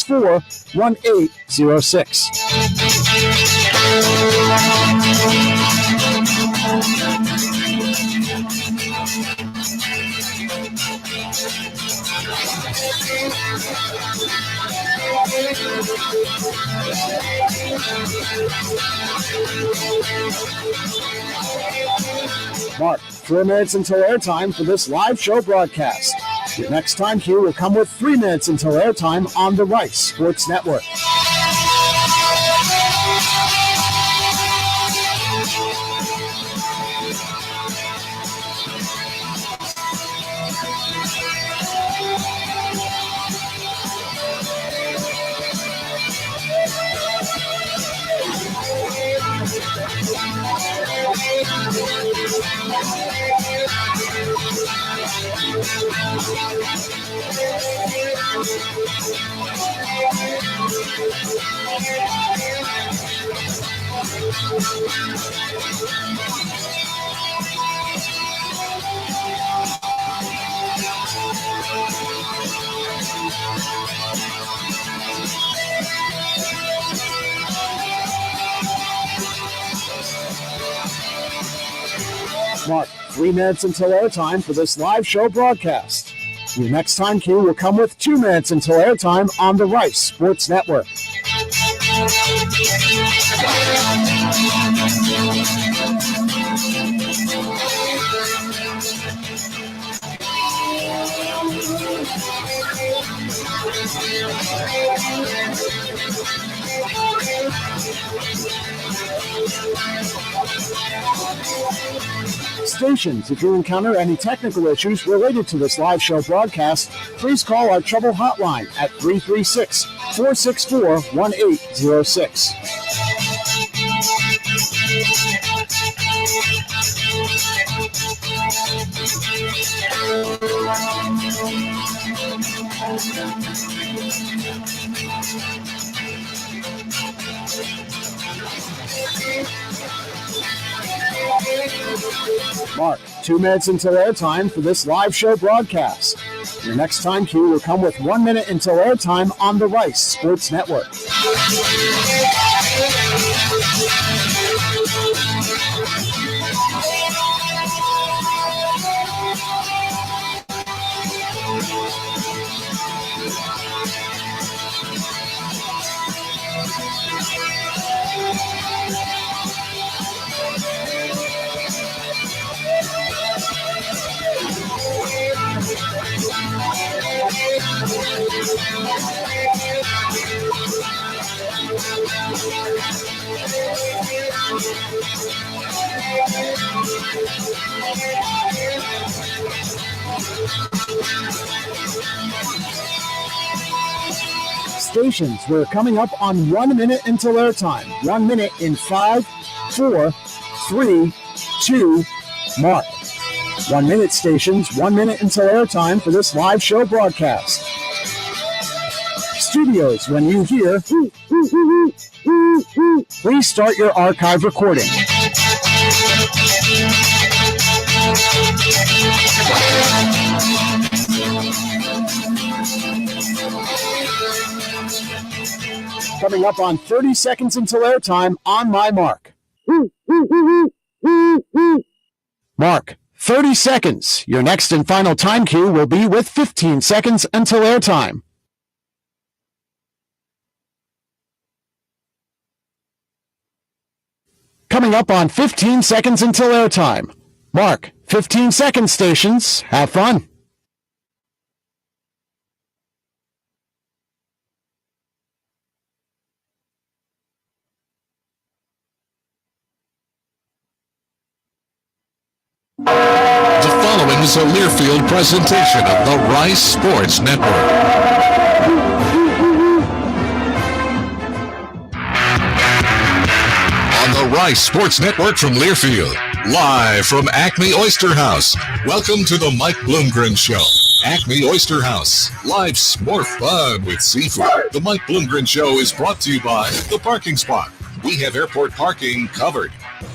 464-1806. Mark, 4 minutes until airtime for this live show broadcast. Your next time cue will come with 3 minutes until airtime on the Rice Sports Network. Mark, 3 minutes until airtime for this live show broadcast. Your next time cue will come with 2 minutes until airtime on the Rice Sports Network. Stations, if you encounter any technical issues related to this live show broadcast, please call our trouble hotline at 336-464-1806. Mark, 2 minutes until airtime for this live show broadcast. Your next time cue will come with 1 minute until airtime on the Rice Sports Network. Stations, we're coming up on 1 minute until airtime. 1 minute in 5, 4, 3, 2, mark. 1 minute stations, 1 minute until airtime for this live show broadcast. Studios, when you hear, please start your archive recording. Coming up on 30 seconds until airtime on my mark. Mark, 30 seconds. Your next and final time cue will be with 15 seconds until airtime. Coming up on 15 seconds until airtime. Mark, 15 seconds, stations. Have fun. The following is a Learfield presentation of the Rice Sports Network. On the Rice Sports Network from Learfield, live from Acme Oyster House. Welcome to the Mike Bloomgren Show. Acme Oyster House. Life's more fun with seafood. The Mike Bloomgren Show is brought to you by The Parking Spot. We have airport parking covered.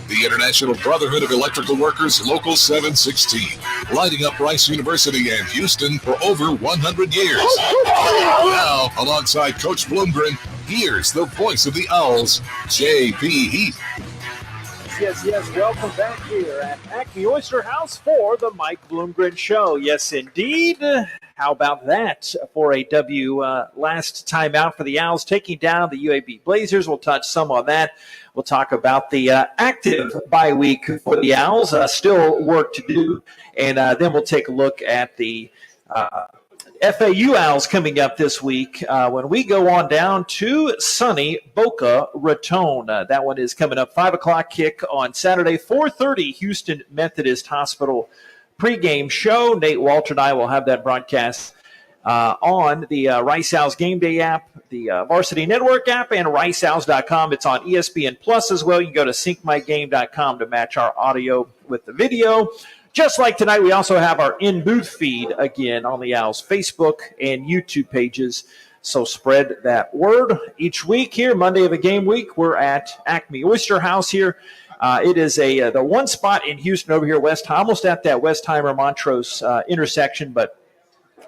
The International Brotherhood of Electrical Workers, Local 716, lighting up Rice University and Houston for over 100 years. Now, alongside Coach Bloomgren, here's the voice of the Owls, J.P. Heath. Yes. Welcome back here at Acme Oyster House for the Mike Bloomgren Show. Yes, indeed. How about that for a W last time out for the Owls, taking down the UAB Blazers. We'll touch some on that. We'll talk about the active bye week for the Owls. Still work to do. And then we'll take a look at the FAU Owls coming up this week when we go on down to sunny Boca Raton. That one is coming up 5 o'clock kick on Saturday, 4:30 Houston Methodist Hospital pregame show. Nate Walter and I will have that broadcast on the Rice Owls Game Day app, the Varsity Network app, and riceowls.com. It's on ESPN Plus as well. You can go to syncmygame.com to match our audio with the video. Just like tonight, we also have our in-booth feed again on the Owls Facebook and YouTube pages. So spread that word. Each week here, Monday of a game week, we're at Acme Oyster House here. It is the one spot in Houston over here, almost at that Westheimer-Montrose intersection. But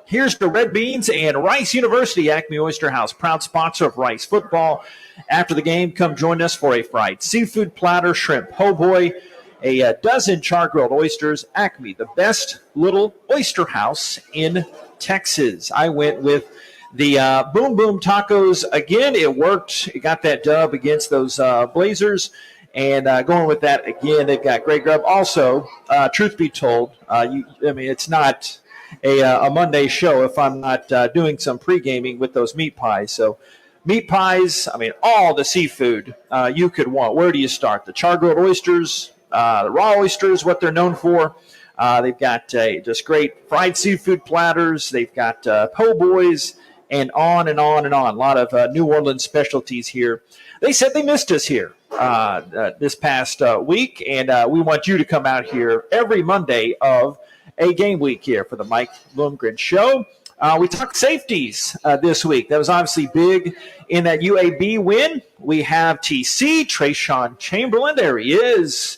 here's the Red Beans and Rice University, Acme Oyster House, proud sponsor of Rice football. After the game, come join us for a fried seafood platter, shrimp po' boy, a dozen char-grilled oysters. Acme, the best little oyster house in Texas. I went with the Boom Boom Tacos again. It worked. It got that dub against those Blazers. And going with that again, they've got great grub. Also, truth be told, it's not a Monday show if I'm not doing some pre-gaming with those meat pies. So meat pies, all the seafood you could want. Where do you start? The char-grilled oysters, the raw oysters, what they're known for. They've got just great fried seafood platters. They've got po' boys and on and on and on. A lot of New Orleans specialties here. They said they missed us here this past week, and we want you to come out here every Monday of a game week here for the Mike Bloomgren Show. We talked safeties this week. That was obviously big in that UAB win. We have TC, Trayshawn Chamberlain. There he is.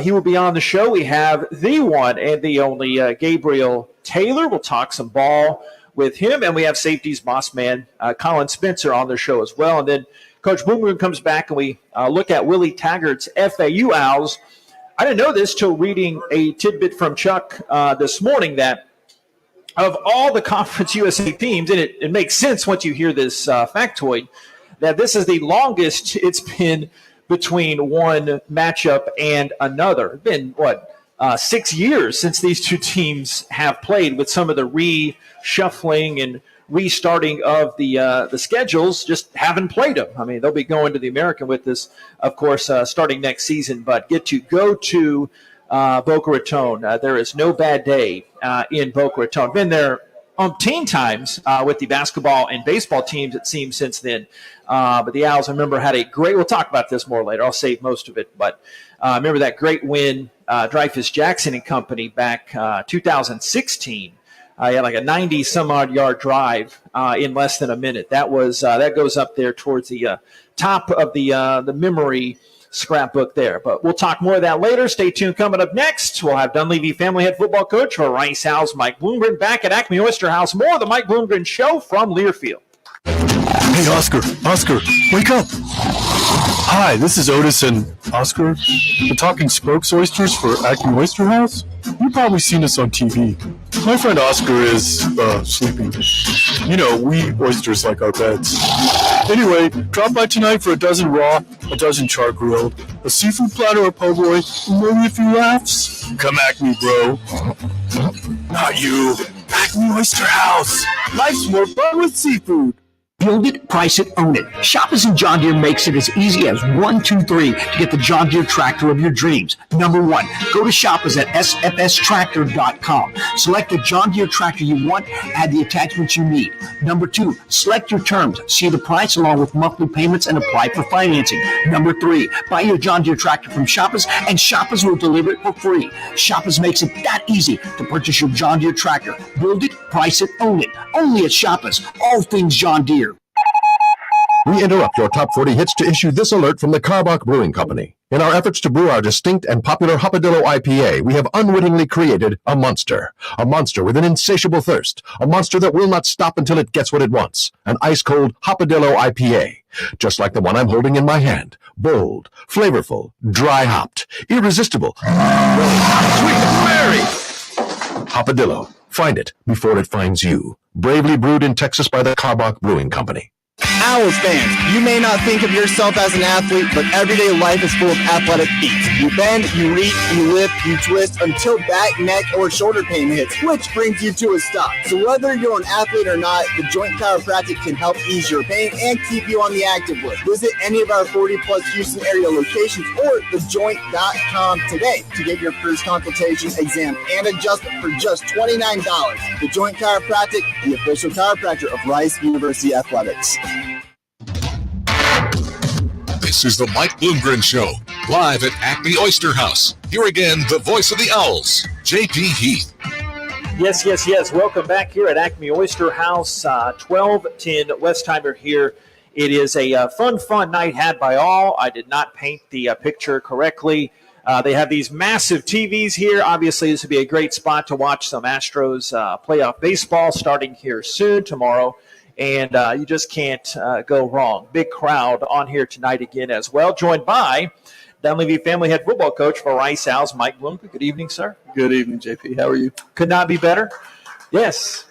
He will be on the show. We have the one and the only Gabriel Taylor. We'll talk some ball with him. And we have safeties boss man Colin Spencer on the show as well. And then Coach Bloomgren comes back and we look at Willie Taggart's FAU Owls. I didn't know this till reading a tidbit from Chuck this morning that of all the Conference USA teams, and it makes sense once you hear this factoid, that this is the longest it's been between one matchup and another. It's been, 6 years since these two teams have played, with some of the reshuffling and restarting of the schedules, just haven't played them. They'll be going to the American with this, of course, starting next season, but get to go to Boca Raton. There is no bad day in Boca Raton. Been there umpteen times with the basketball and baseball teams, it seems, since then. But the Owls, I remember, had a great – we'll talk about this more later. I'll save most of it. But I remember that great win, Dreyfus Jackson and company, back 2016. He had like a 90-some-odd yard drive in less than a minute. That goes up there towards the top of the memory scrapbook there. But we'll talk more of that later. Stay tuned. Coming up next, we'll have Dunleavy family head football coach for Rice Owls, Mike Bloomgren, back at Acme Oyster House. More of the Mike Bloomgren Show from Learfield. Hey, Oscar, wake up. Hi, this is Otis and Oscar, the Talking Spokes Oysters for Acme Oyster House. You've probably seen us on TV. My friend Oscar is sleeping. We oysters like our beds. Anyway, drop by tonight for a dozen raw, a dozen char-grilled, a seafood platter or po' boy, and maybe a few laughs. Come Acme, bro. Not you. Acme Oyster House. Life's more fun with seafood. Build it, price it, own it. Shoppers and John Deere makes it as easy as 1, 2, 3 to get the John Deere tractor of your dreams. Number 1, go to shoppers at sfstractor.com. Select the John Deere tractor you want, add the attachments you need. Number 2, select your terms, see the price along with monthly payments, and apply for financing. Number 3, buy your John Deere tractor from Shoppers, and Shoppers will deliver it for free. Shoppers makes it that easy to purchase your John Deere tractor. Build it, price it, own it. Only at Shoppers. All things John Deere. We interrupt your top 40 hits to issue this alert from the Karbach Brewing Company. In our efforts to brew our distinct and popular Hopadillo IPA, we have unwittingly created a monster with an insatiable thirst, a monster that will not stop until it gets what it wants, an ice-cold Hopadillo IPA, just like the one I'm holding in my hand, bold, flavorful, dry-hopped, irresistible, sweet and merry. Hopadillo, find it before it finds you. Bravely brewed in Texas by the Carbach Brewing Company. Owls fans, you may not think of yourself as an athlete, but everyday life is full of athletic feats. You bend, you reach, you lift, you twist until back, neck, or shoulder pain hits, which brings you to a stop. So whether you're an athlete or not, the Joint Chiropractic can help ease your pain and keep you on the active list. Visit any of our 40-plus Houston area locations or thejoint.com today to get your first consultation, exam, and adjustment for just $29. The Joint Chiropractic, the official chiropractor of Rice University Athletics. This is the Mike Bloomgren Show, live at Acme Oyster House. Here again, the voice of the Owls, J.P. Heath. Yes. Welcome back here at Acme Oyster House, 1210 Westheimer here. It is a fun night had by all. I did not paint the picture correctly. They have these massive TVs here. Obviously, this would be a great spot to watch some Astros playoff baseball starting here soon, tomorrow. And you just can't go wrong. Big crowd on here tonight again as well. Joined by Dunleavy family head football coach for Rice Owls, Mike Bloomgren. Good evening, sir. Good evening, JP. How are you? Could not be better. Yes.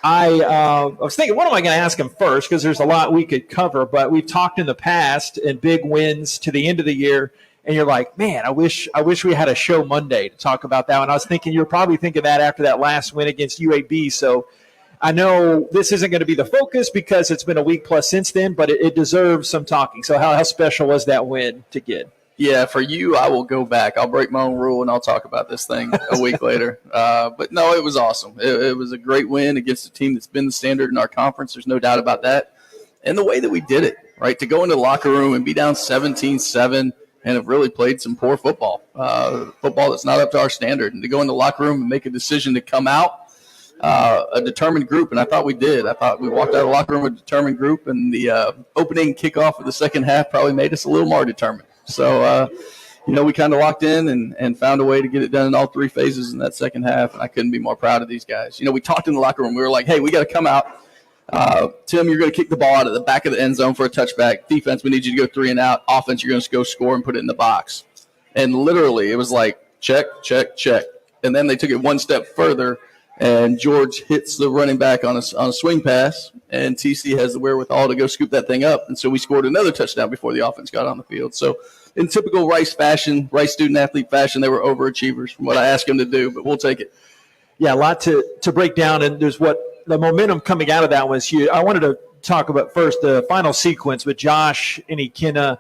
I was thinking, what am I going to ask him first? Because there's a lot we could cover. But we've talked in the past and big wins to the end of the year. And you're like, man, I wish we had a show Monday to talk about that one. I was thinking you're probably thinking that after that last win against UAB. So I know this isn't going to be the focus because it's been a week plus since then, but it deserves some talking. So how special was that win to get? Yeah, for you, I will go back. I'll break my own rule, and I'll talk about this thing a week later. But, no, it was awesome. It was a great win against a team that's been the standard in our conference. There's no doubt about that. And the way that we did it, right, to go into the locker room and be down 17-7 and have really played some poor football, football that's not up to our standard, and to go in the locker room and make a decision to come out, a determined group, and I thought we did. I thought we walked out of the locker room with a determined group, and the opening kickoff of the second half probably made us a little more determined. So, we kind of locked in and found a way to get it done in all three phases in that second half, and I couldn't be more proud of these guys. We talked in the locker room. We were like, hey, we got to come out. Tim, you're going to kick the ball out of the back of the end zone for a touchback. Defense, we need you to go 3 and out. Offense, you're going to go score and put it in the box. And literally it was like check, check, check. And then they took it one step further, and George hits the running back on a swing pass, and TC has the wherewithal to go scoop that thing up. And so we scored another touchdown before the offense got on the field. So in typical Rice fashion, Rice student-athlete fashion, they were overachievers from what I asked them to do, but we'll take it. Yeah, a lot to break down, and there's what the momentum coming out of that was huge. I wanted to talk about first the final sequence with Josh and Ikenna,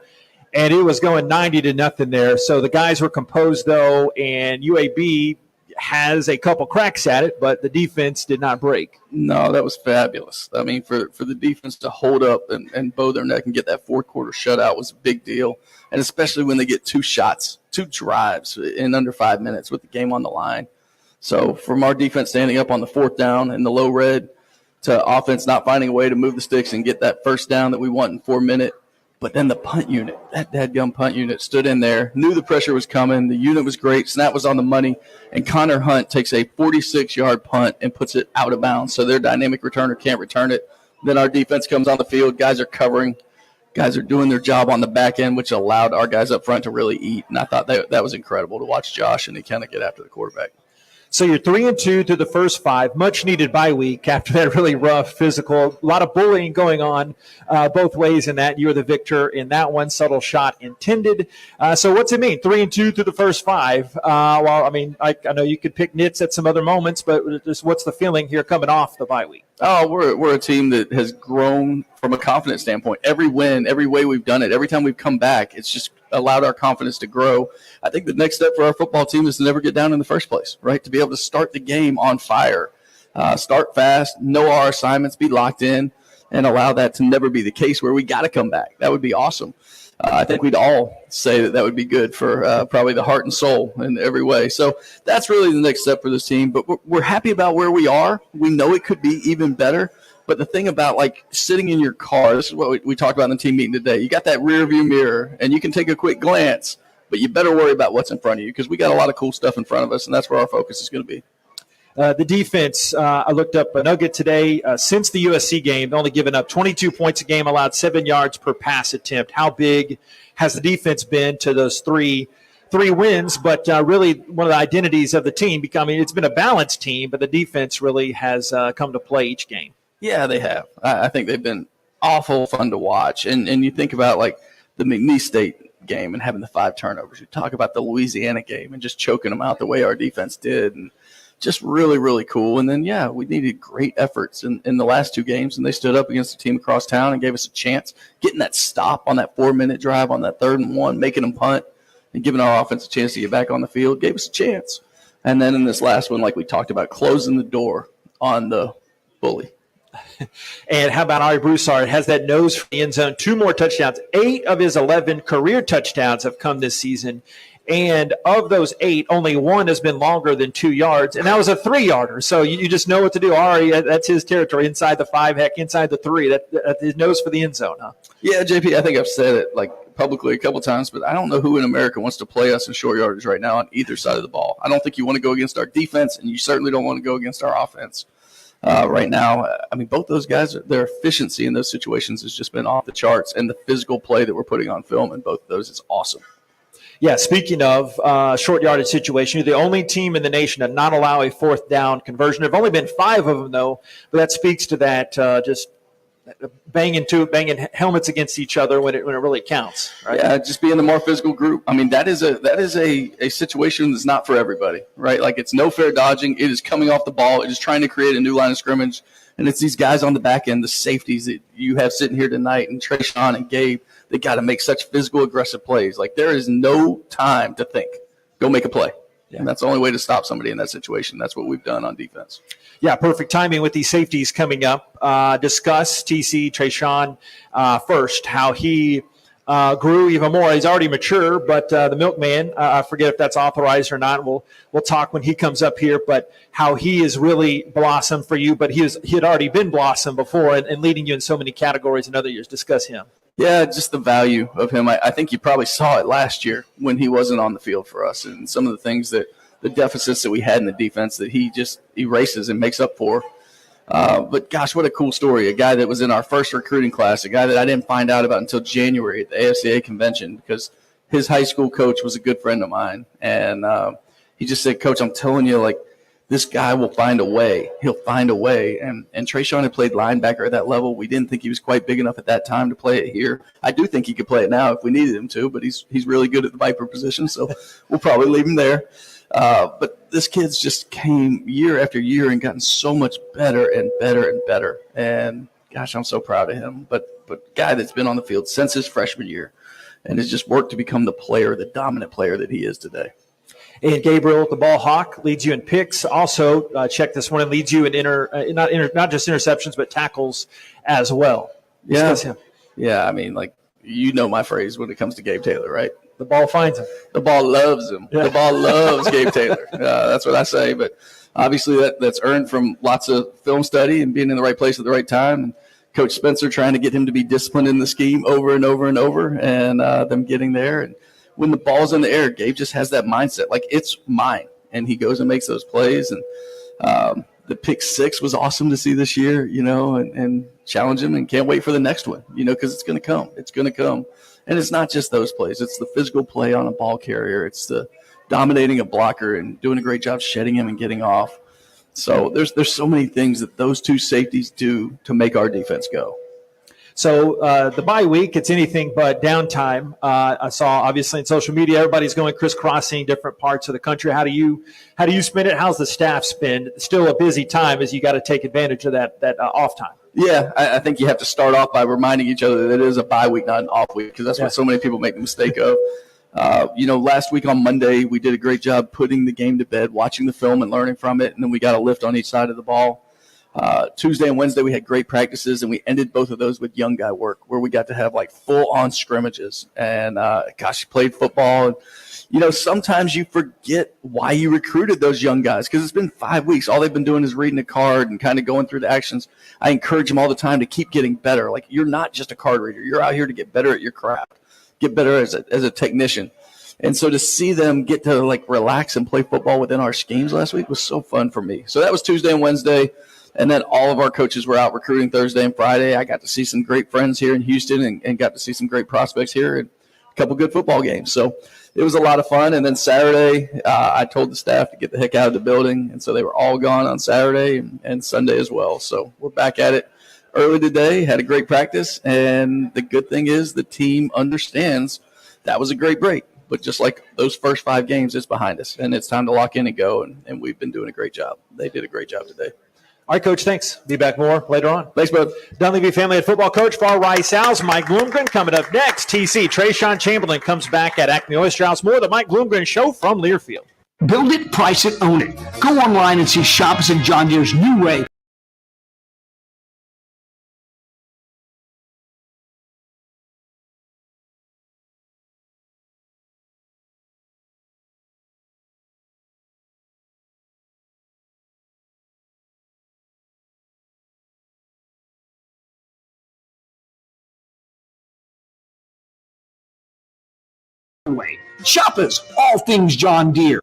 and it was going 90-0 there. So the guys were composed, though, and UAB has a couple cracks at it, but the defense did not break. No, that was fabulous. I mean, for the defense to hold up and bow their neck and get that fourth-quarter shutout was a big deal, and especially when they get 2 shots, 2 drives in under 5 minutes with the game on the line. So from our defense standing up on the 4th down in the low red to offense not finding a way to move the sticks and get that first down that we want in 4 minutes. But then the punt unit, that dadgum punt unit stood in there, knew the pressure was coming. The unit was great. Snap was on the money. And Connor Hunt takes a 46-yard punt and puts it out of bounds. So their dynamic returner can't return it. Then our defense comes on the field. Guys are covering. Guys are doing their job on the back end, which allowed our guys up front to really eat. And I thought that was incredible to watch Josh and he kind of get after the quarterback. So you're 3-2 through the first 5, much needed bye week after that really rough physical. A lot of bullying going on both ways in that. You're the victor in that one, subtle shot intended. So what's it mean, 3-2 through the first 5? Well, I mean, I know you could pick nits at some other moments, but just what's the feeling here coming off the bye week? Oh, we're a team that has grown from a confidence standpoint. Every win, every way we've done it, every time we've come back, it's just allowed our confidence to grow. I think the next step for our football team is to never get down in the first place, right? To be able to start the game on fire, start fast, know our assignments, be locked in, and allow that to never be the case where we got to come back. That would be awesome. I think we'd all say that would be good for probably the heart and soul in every way. So that's really the next step for this team. But we're happy about where we are. We know it could be even better. But the thing about like sitting in your car, this is what we talked about in the team meeting today. You got that rear view mirror, and you can take a quick glance, but you better worry about what's in front of you because we got a lot of cool stuff in front of us, and that's where our focus is going to be. The defense, I looked up a nugget today. Since the USC game, they've only given up 22 points a game, allowed 7 yards per pass attempt. How big has the defense been to those three wins? But really, one of the identities of the team becoming, it's been a balanced team, but the defense really has come to play each game. Yeah, they have. I think they've been awful fun to watch. And you think about like the McNeese State game and having the 5 turnovers. You talk about the Louisiana game and just choking them out the way our defense did. And just really, really cool. And then, yeah, we needed great efforts in the last 2 games, and they stood up against a team across town and gave us a chance. Getting that stop on that 4-minute drive on that 3rd and 1, making them punt, and giving our offense a chance to get back on the field gave us a chance. And then in this last one, like we talked about, closing the door on the bully. And how about Ari Broussard? Has that nose for the end zone, 2 more touchdowns. 8 of his 11 career touchdowns have come this season. And of those 8, only 1 has been longer than 2 yards, and that was a 3-yarder. So you just know what to do. Ari, that's his territory, inside the 5, heck, inside the 3. That's his nose for the end zone, huh? Yeah, JP, I think I've said it like publicly a couple times, but I don't know who in America wants to play us in short yardage right now on either side of the ball. I don't think you want to go against our defense, and you certainly don't want to go against our offense. Right now, I mean, both those guys, their efficiency in those situations has just been off the charts, and the physical play that we're putting on film in both of those is awesome. Yeah, speaking of short yardage situation, you're the only team in the nation to not allow a 4th down conversion. There have only been 5 of them, though, but that speaks to that just banging helmets against each other when it really counts. Right? Yeah, just being the more physical group. I mean, that is a situation that's not for everybody, right? Like, it's no fair dodging. It is coming off the ball. It is trying to create a new line of scrimmage, and it's these guys on the back end, the safeties that you have sitting here tonight, and Trayshawn and Gabe. They got to make such physical, aggressive plays. Like, there is no time to think. Go make a play. Yeah. And that's the only way to stop somebody in that situation. That's what we've done on defense. Yeah, perfect timing with these safeties coming up. Discuss TC Trayshawn first, how he grew even more. He's already mature, but the milkman, I forget if that's authorized or not. We'll talk when he comes up here, but how he has really blossomed for you. But he had already been blossomed before and leading you in so many categories in other years. Discuss him. Yeah, just the value of him. I think you probably saw it last year when he wasn't on the field for us, and some of the things that the deficits that we had in the defense that he just erases and makes up for. But, gosh, what a cool story. A guy that was in our first recruiting class, a guy that I didn't find out about until January at the AFCA convention because his high school coach was a good friend of mine. And he just said, Coach, I'm telling you, like, this guy will find a way. He'll find a way. And Trayshawn had played linebacker at that level. We didn't think he was quite big enough at that time to play it here. I do think he could play it now if we needed him to, but he's really good at the Viper position, so we'll probably leave him there. But this kid's just came year after year and gotten so much better and better and better. And, gosh, I'm so proud of him. But guy that's been on the field since his freshman year and has just worked to become the player, the dominant player that he is today. And Gabriel, the ball hawk, leads you in picks. Also, check this one and leads you in not just interceptions, but tackles as well. Yeah. Yeah, I mean, like, you know my phrase when it comes to Gabe Taylor, right? The ball finds him. The ball loves him. Yeah. The ball loves Gabe Taylor. That's what I say. But obviously that's earned from lots of film study and being in the right place at the right time. And Coach Spencer trying to get him to be disciplined in the scheme over and over and over, and them getting there. And when the ball's in the air, Gabe just has that mindset, like, it's mine. And he goes and makes those plays. And the pick 6 was awesome to see this year, you know, and challenge him, and can't wait for the next one, you know, because it's going to come. It's going to come. And it's not just those plays. It's the physical play on a ball carrier. It's the dominating a blocker and doing a great job shedding him and getting off. So there's so many things that those 2 safeties do to make our defense go. So the bye week, it's anything but downtime. I saw, obviously, in social media, everybody's going crisscrossing different parts of the country. How do you spend it? How's the staff spend? It's still a busy time as you got to take advantage of that off time. Yeah, I think you have to start off by reminding each other that it is a bye week, not an off week, because that's what so many people make the mistake of. Last week on Monday, we did a great job putting the game to bed, watching the film and learning from it, and then we got a lift on each side of the ball. Tuesday and Wednesday, we had great practices, and we ended both of those with young guy work where we got to have, like, full-on scrimmages. And, played football. And, sometimes you forget why you recruited those young guys because it's been 5 weeks. All they've been doing is reading a card and kind of going through the actions. I encourage them all the time to keep getting better. Like, you're not just a card reader. You're out here to get better at your craft, get better as a technician. And so to see them get to, relax and play football within our schemes last week was so fun for me. So that was Tuesday and Wednesday. And then all of our coaches were out recruiting Thursday and Friday. I got to see some great friends here in Houston and got to see some great prospects here and a couple good football games. So it was a lot of fun. And then Saturday, I told the staff to get the heck out of the building. And so they were all gone on Saturday and Sunday as well. So we're back at it early today, had a great practice. And the good thing is the team understands that was a great break. But just like those first 5 games, it's behind us. And it's time to lock in and go. And we've been doing a great job. They did a great job today. All right, Coach, thanks. Be back more later on. Thanks, bud. Dunleavy Family and Football Coach for Rice Owls, Mike Bloomgren. Coming up next, TC, Trayshawn Chamberlain comes back at Acme Oyster House. More of the Mike Bloomgren Show from Learfield. Build it, price it, own it. Go online and see Shoppers and John Deere's new way. Shoppers, all things John Deere.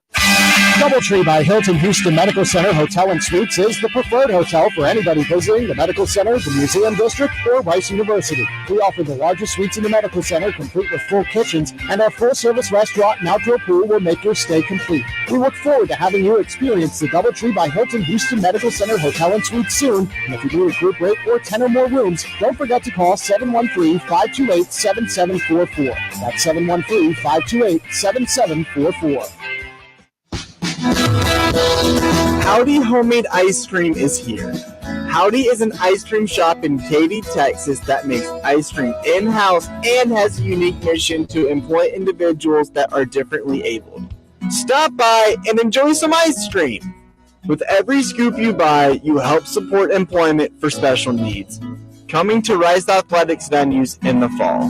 Doubletree by Hilton Houston Medical Center Hotel and Suites is the preferred hotel for anybody visiting the Medical Center, the Museum District, or Rice University. We offer the largest suites in the Medical Center, complete with full kitchens, and our full-service restaurant and outdoor pool will make your stay complete. We look forward to having you experience the Doubletree by Hilton Houston Medical Center Hotel and Suites soon. And if you need a group rate or 10 or more rooms, don't forget to call 713-528-7744. That's 713-528-7744. Howdy Homemade Ice Cream is here. Howdy is an ice cream shop in Katy, Texas that makes ice cream in-house and has a unique mission to employ individuals that are differently abled. Stop by and enjoy some ice cream. With every scoop you buy, you help support employment for special needs. Coming to Rice Athletics venues in the fall.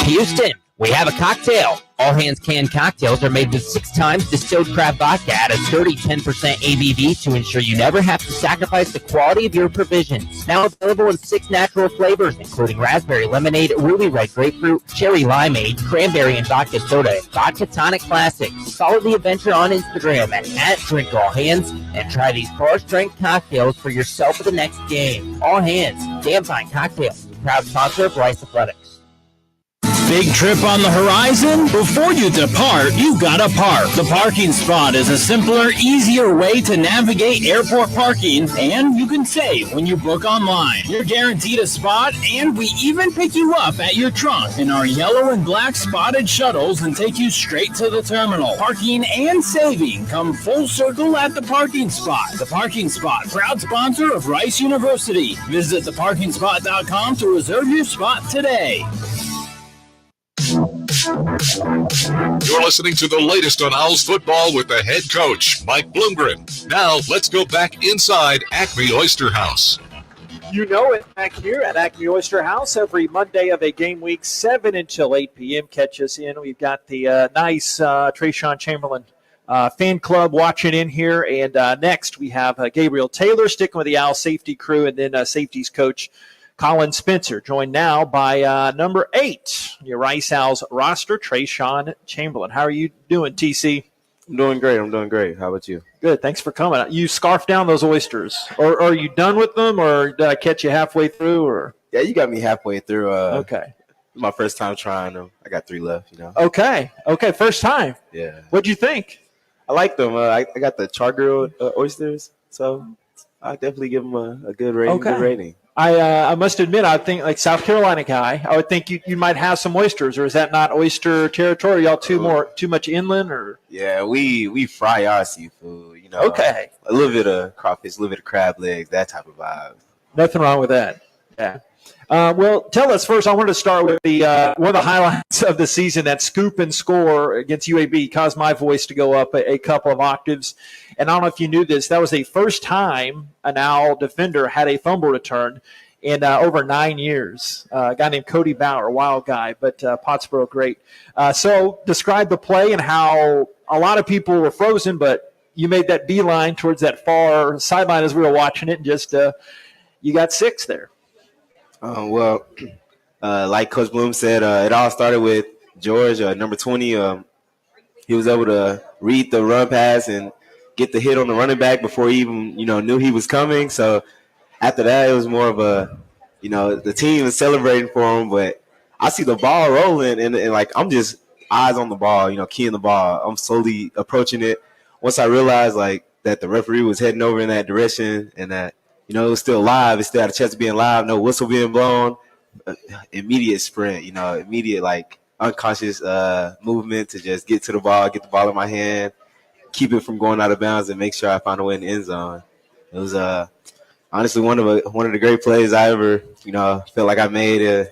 Houston, we have a cocktail. All Hands Canned Cocktails are made with 6 times distilled crab vodka at a sturdy 10% ABV to ensure you never have to sacrifice the quality of your provisions. Now available in 6 natural flavors, including raspberry lemonade, ruby red grapefruit, cherry limeade, cranberry and vodka soda, and vodka tonic classic. Follow the adventure on Instagram at @DrinkAllHands and try these bar-strength cocktails for yourself at the next game. All Hands, damn fine cocktails. Proud sponsor of Rice Athletics. Big trip on the horizon? Before you depart, you gotta park. The Parking Spot is a simpler, easier way to navigate airport parking, and you can save when you book online. You're guaranteed a spot, and we even pick you up at your trunk in our yellow and black spotted shuttles and take you straight to the terminal. Parking and saving come full circle at the Parking Spot. The Parking Spot, proud sponsor of Rice University. Visit theparkingspot.com to reserve your spot today. You're listening to the latest on Owls football with the head coach, Mike Bloomgren. Now, let's go back inside Acme Oyster House. You know it, back here at Acme Oyster House every Monday of a game week, 7 until 8 p.m. Catch us in. We've got the nice Trayshawn Chamberlain fan club watching in here. And next we have Gabriel Taylor sticking with the Owl safety crew, and then safeties coach Colin Spencer, joined now by number 8, your Rice Owls roster, Trayshawn Chamberlain. How are you doing, TC? I'm doing great. How about you? Good. Thanks for coming. You scarfed down those oysters. Or are you done with them, or did I catch you halfway through? Or Yeah, you got me halfway through. Okay. My first time trying them. I got 3 left, Okay. First time. Yeah. What'd you think? I like them. I got the char-grilled oysters, so I definitely give them a good rating. Okay. Good rating. I must admit, I think, like South Carolina guy, I would think you might have some oysters, or is that not oyster territory? Y'all too much inland, or? Yeah, we fry our seafood, Okay. A little bit of crawfish, a little bit of crab legs, that type of vibe. Nothing wrong with that. Yeah. Well, tell us first. I wanted to start with the one of the highlights of the season, that scoop and score against UAB caused my voice to go up a couple of octaves. And I don't know if you knew this. That was the first time an Owl defender had a fumble return. in over 9 years. A guy named Cody Bauer, wild guy, but Pottsboro great. So describe the play and how a lot of people were frozen, but you made that beeline towards that far sideline as we were watching it, and just you got 6 there. Like Coach Bloom said, it all started with George, number 20. He was able to read the run pass and get the hit on the running back before he even, knew he was coming. So after that, it was more of a, the team was celebrating for him. But I see the ball rolling, and like, I'm just eyes on the ball, keying the ball. I'm slowly approaching it. Once I realized, like, that the referee was heading over in that direction and that, it was still live. It still had a chance of being live, no whistle being blown. Immediate sprint, immediate, like, unconscious movement to just get to the ball, get the ball in my hand, keep it from going out of bounds, and make sure I find a way in the end zone. It was honestly one of the great plays I ever, felt like I made.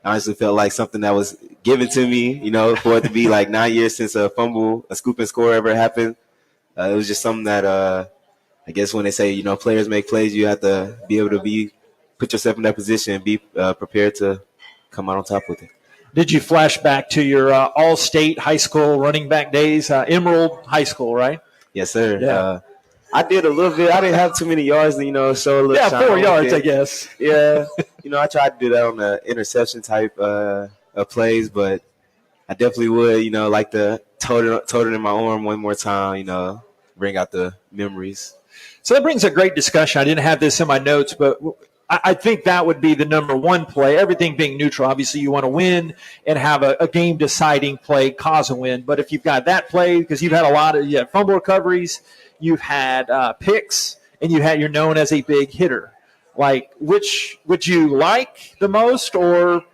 Honestly felt like something that was given to me, for it to be like 9 years since a fumble, a scoop and score ever happened. It was just something that I guess when they say, players make plays, you have to be able to put yourself in that position and be prepared to come out on top with it. Did you flash back to your all-state high school running back days, Emerald High School, right? Yes, sir. Yeah. I did a little bit. I didn't have too many yards to, show a little. Yeah, shine 4 on yards, it. I guess. Yeah. I tried to do that on the interception type of plays, but I definitely would, like to tote it in my arm one more time, bring out the memories. So that brings a great discussion. I didn't have this in my notes, but I think that would be the number one play, everything being neutral. Obviously, you want to win and have a game-deciding play cause a win. But if you've got that play, because you've had you had fumble recoveries, you've had picks, and you're known as a big hitter. Like, which would you like the most, or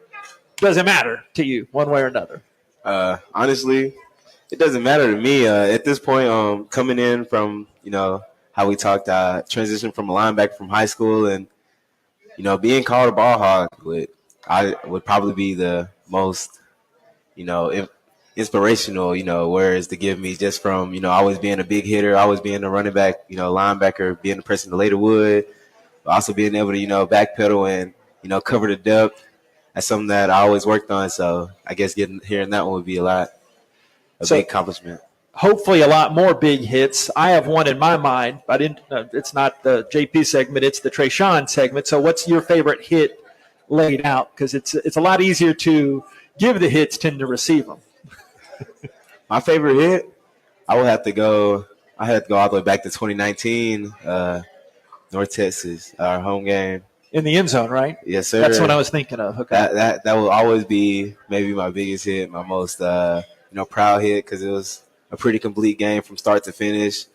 does it matter to you one way or another? Honestly, it doesn't matter to me. At this point, coming in from, how we talked, transition from a linebacker from high school and, being called a ball hog would probably be the most, inspirational, words to give me just from, always being a big hitter, always being a running back, linebacker, being the person that later would, but also being able to, backpedal and, cover the depth. That's something that I always worked on. So I guess hearing that one would be a big accomplishment. Hopefully a lot more big hits. I have one in my mind. It's not the JP segment. It's the Trayshawn segment. So what's your favorite hit laid out? Because it's a lot easier to give the hits than to receive them. My favorite hit, I had to go all the way back to 2019, North Texas, our home game. In the end zone, right? Yes, sir. That's what I was thinking of. Okay. That will always be maybe my biggest hit, my most proud hit, because it was a pretty complete game from start to finish.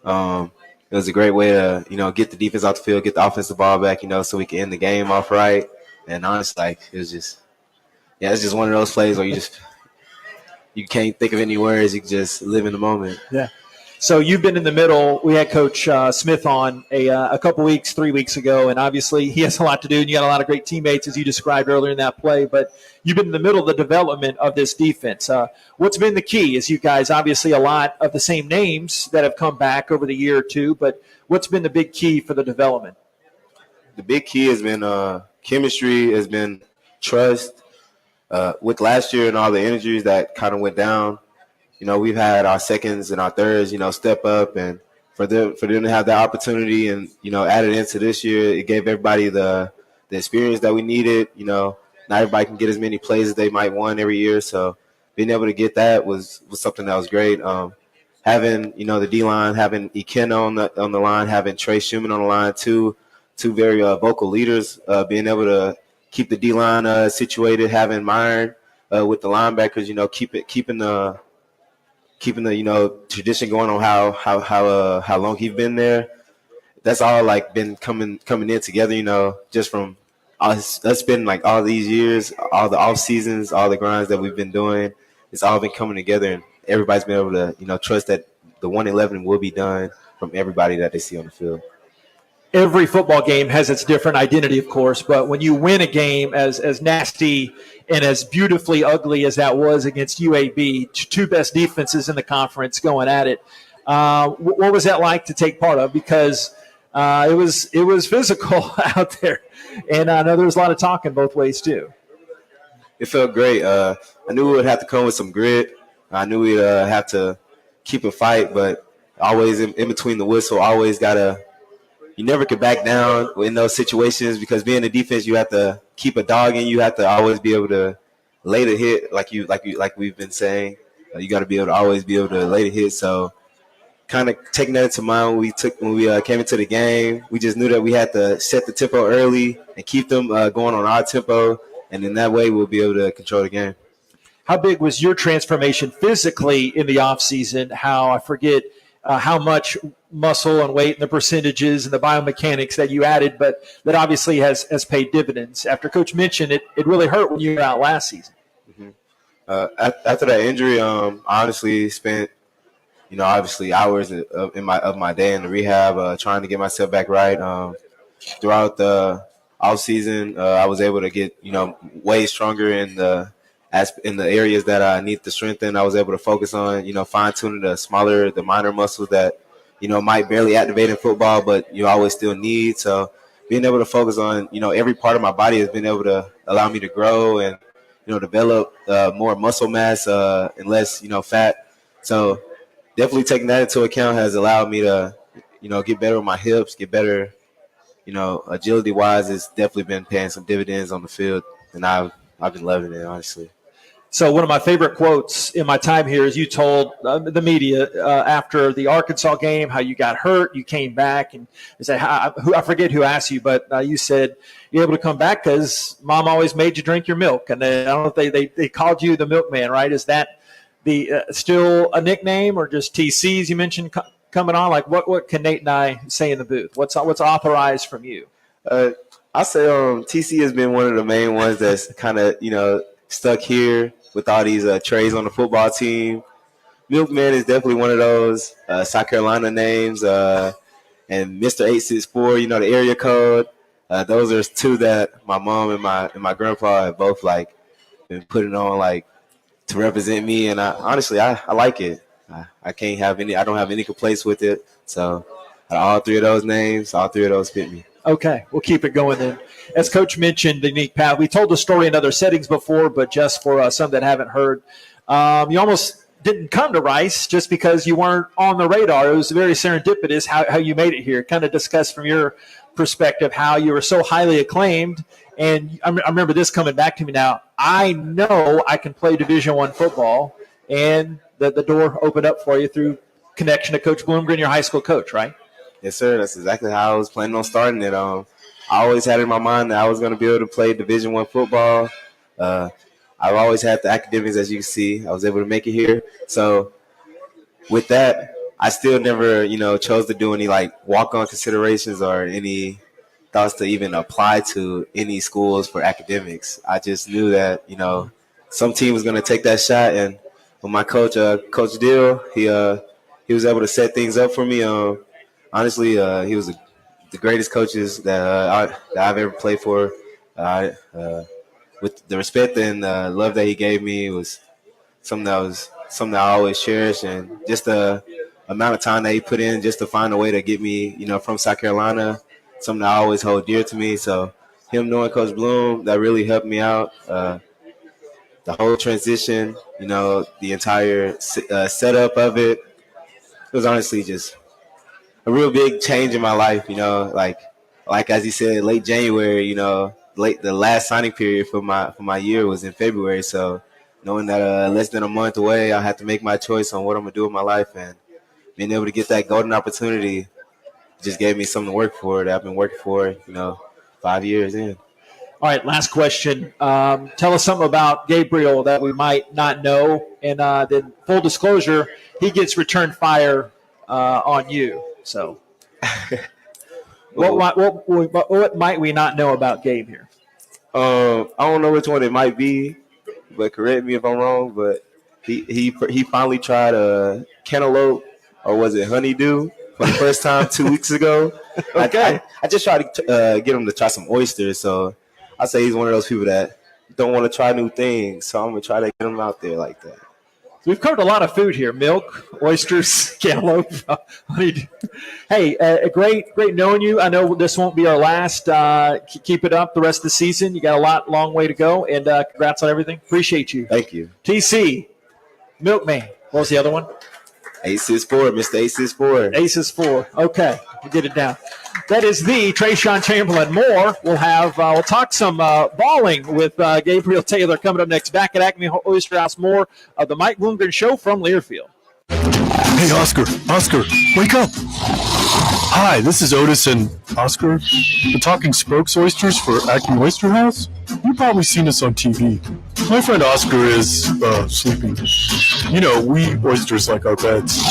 It was a great way to get the defense off the field, get the offensive ball back, so we can end the game off right. And honestly, it was just it's just one of those plays where you can't think of any words, you can just live in the moment. Yeah. So you've been in the middle. We had Coach Smith on a couple weeks, 3 weeks ago, and obviously he has a lot to do, and you got a lot of great teammates, as you described earlier in that play. But you've been in the middle of the development of this defense. What's been the key? Is you guys obviously a lot of the same names that have come back over the year or two, but what's been the big key for the development? The big key has been chemistry, has been trust. With last year and all the injuries that kind of went down, we've had our seconds and our thirds, step up, and for them to have that opportunity and, added into this year, it gave everybody the experience that we needed. Not everybody can get as many plays as they might want every year. So being able to get that was something that was great. Having, the D-line, having Ikenna on the line, having Trey Schumann on the line, two very vocal leaders, being able to keep the D-line situated, having Myron with the linebackers, keeping the tradition going on how long he's been there. That's all been coming in together, just from us been all these years, all the off seasons, all the grinds that we've been doing. It's all been coming together, and everybody's been able to trust that the 111 will be done from everybody that they see on the field. Every football game has its different identity, of course, but when you win a game as nasty and as beautifully ugly as that was against UAB, two best defenses in the conference going at it, what was that like to take part of? Because it was physical out there, and I know there was a lot of talking both ways too. It felt great. I knew we would have to come with some grit. I knew we'd have to keep a fight, but always in between the whistle, always gotta. You never could back down in those situations because being a defense, you have to keep a dog in. You have to always be able to lay the hit, like we've been saying. You got to be able to always be able to lay the hit. So, kind of taking that into mind when we came into the game, we just knew that we had to set the tempo early and keep them going on our tempo, and in that way, we'll be able to control the game. How big was your transformation physically in the offseason? I forget how much muscle and weight and the percentages and the biomechanics that you added, but that obviously has paid dividends. After Coach mentioned it really hurt when you were out last season. Mm-hmm. After that injury, I honestly spent, obviously hours of my day in the rehab trying to get myself back right. Throughout the off season, I was able to get, way stronger in the areas that I need to strengthen. I was able to focus on, fine tuning the minor muscles that, might barely activate in football, but you always still need. So being able to focus on, every part of my body has been able to allow me to grow and, develop more muscle mass and less, fat. So definitely taking that into account has allowed me to, get better with my hips, get better, agility wise. It's definitely been paying some dividends on the field, and I've been loving it, honestly. So one of my favorite quotes in my time here is you told the media after the Arkansas game how you got hurt, you came back, and you said, I forget who asked you, but you said you're able to come back because Mom always made you drink your milk. And then, I don't know if they called you the milkman, right? Is that the still a nickname or just TCs you mentioned coming on? Like what can Nate and I say in the booth? What's authorized from you? I say TC has been one of the main ones that's kind of, stuck here with all these trays on the football team. Milkman is definitely one of those South Carolina names. And Mr. 864, the area code. Those are two that my mom and my grandpa have both been putting on to represent me. And honestly, I like it. I don't have any complaints with it. So all three of those names, all three of those fit me. Okay, we'll keep it going then. As Coach mentioned, the unique path. We told the story in other settings before, but just for some that haven't heard, you almost didn't come to Rice just because you weren't on the radar. It was very serendipitous how you made it here. Kind of discuss from your perspective how you were so highly acclaimed. And I remember this coming back to me now. I know I can play Division I football, and the door opened up for you through connection to Coach Bloomgren, your high school coach, right? Yes, sir. That's exactly how I was planning on starting it. I always had in my mind that I was going to be able to play Division I football. I've always had the academics, as you can see. I was able to make it here. So with that, I still never, chose to do any walk-on considerations or any thoughts to even apply to any schools for academics. I just knew that, some team was going to take that shot. And when my coach, Coach Dill, he was able to set things up for me. Honestly, he was the greatest coaches that I've ever played for. With the respect and love that he gave me, it was something that I always cherish, and just the amount of time that he put in just to find a way to get me, from South Carolina, something that I always hold dear to me. So him knowing Coach Bloom, that really helped me out. The whole transition, the entire setup of it was honestly just a real big change in my life, like as he said, late January, the last signing period for my year was in February. So knowing that less than a month away, I had to make my choice on what I'm gonna do with my life, and being able to get that golden opportunity just gave me something to work for that I've been working for, 5 years in. All right, last question. Tell us something about Gabriel that we might not know, and then full disclosure, he gets return fire on you. So, what might we not know about Gabe here? I don't know which one it might be, but correct me if I'm wrong. But he finally tried a cantaloupe, or was it honeydew, for the first time 2 weeks ago. Okay, I just tried to get him to try some oysters. So I say he's one of those people that don't want to try new things. So I'm gonna try to get him out there like that. So we've covered a lot of food here: milk, oysters, cantaloupe. Hey, great knowing you. I know this won't be our last. Keep it up the rest of the season. You got a long way to go, and congrats on everything. Appreciate you. Thank you. TC, Milkman. What was the other one? Aces 4, Mr. Aces 4. Aces 4. Okay, we'll get it down. That is the Trayshawn Chamberlain. More. We'll talk some balling with Gabriel Taylor coming up next. Back at Acme Oyster House. More of the Mike Bloomgren Show from Learfield. Hey, Oscar, wake up. Hi, this is Otis and Oscar, the Talking Spokes Oysters for Acme Oyster House. You've probably seen us on TV. My friend Oscar is sleeping. You know, we oysters like our beds.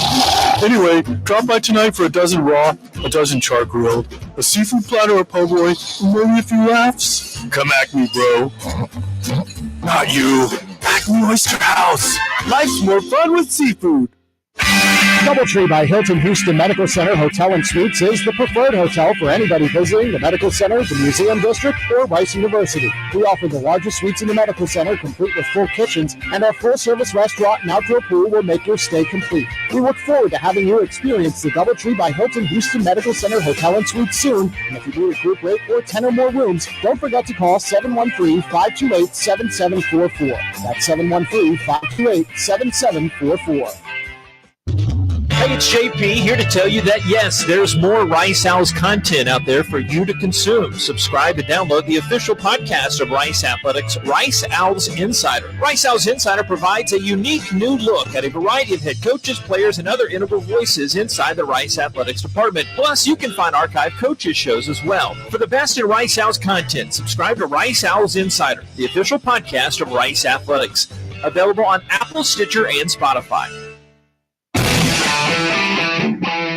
Anyway, drop by tonight for a dozen raw, a dozen char grilled, a seafood platter, a po' boy, and maybe a few laughs. Come Acme, bro. Not you. Acme Oyster House. Life's more fun with seafood. DoubleTree by Hilton Houston Medical Center Hotel and Suites is the preferred hotel for anybody visiting the medical center, the museum district, or Rice University. We offer the largest suites in the medical center, complete with full kitchens, and our full-service restaurant and outdoor pool will make your stay complete. We look forward to having you experience the DoubleTree by Hilton Houston Medical Center Hotel and Suites soon. And if you need a group rate or 10 or more rooms, don't forget to call 713-528-7744. That's 713-528-7744. Hey, it's JP here to tell you that, yes, there's more Rice Owls content out there for you to consume. Subscribe and download the official podcast of Rice Athletics, Rice Owls Insider. Rice Owls Insider provides a unique new look at a variety of head coaches, players, and other integral voices inside the Rice Athletics department. Plus, you can find archive coaches shows as well. For the best in Rice Owls content, subscribe to Rice Owls Insider, the official podcast of Rice Athletics. Available on Apple, Stitcher, and Spotify.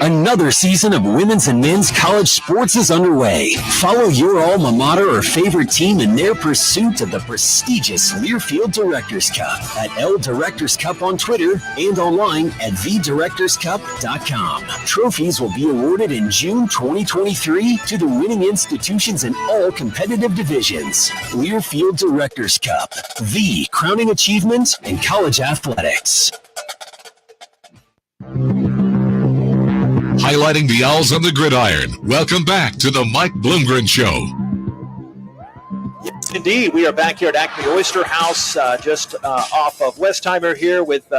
Another season of women's and men's college sports is underway. Follow your alma mater or favorite team in their pursuit of the prestigious Learfield Directors Cup at L Directors Cup on Twitter and online at thedirectorscup.com. Trophies will be awarded in June 2023 to the winning institutions in all competitive divisions. Learfield Directors Cup, the crowning achievement in college athletics. Highlighting the Owls on the gridiron. Welcome back to the Mike Bloomgren Show. Yes, indeed. We are back here at Acme Oyster House, just off of Westheimer here with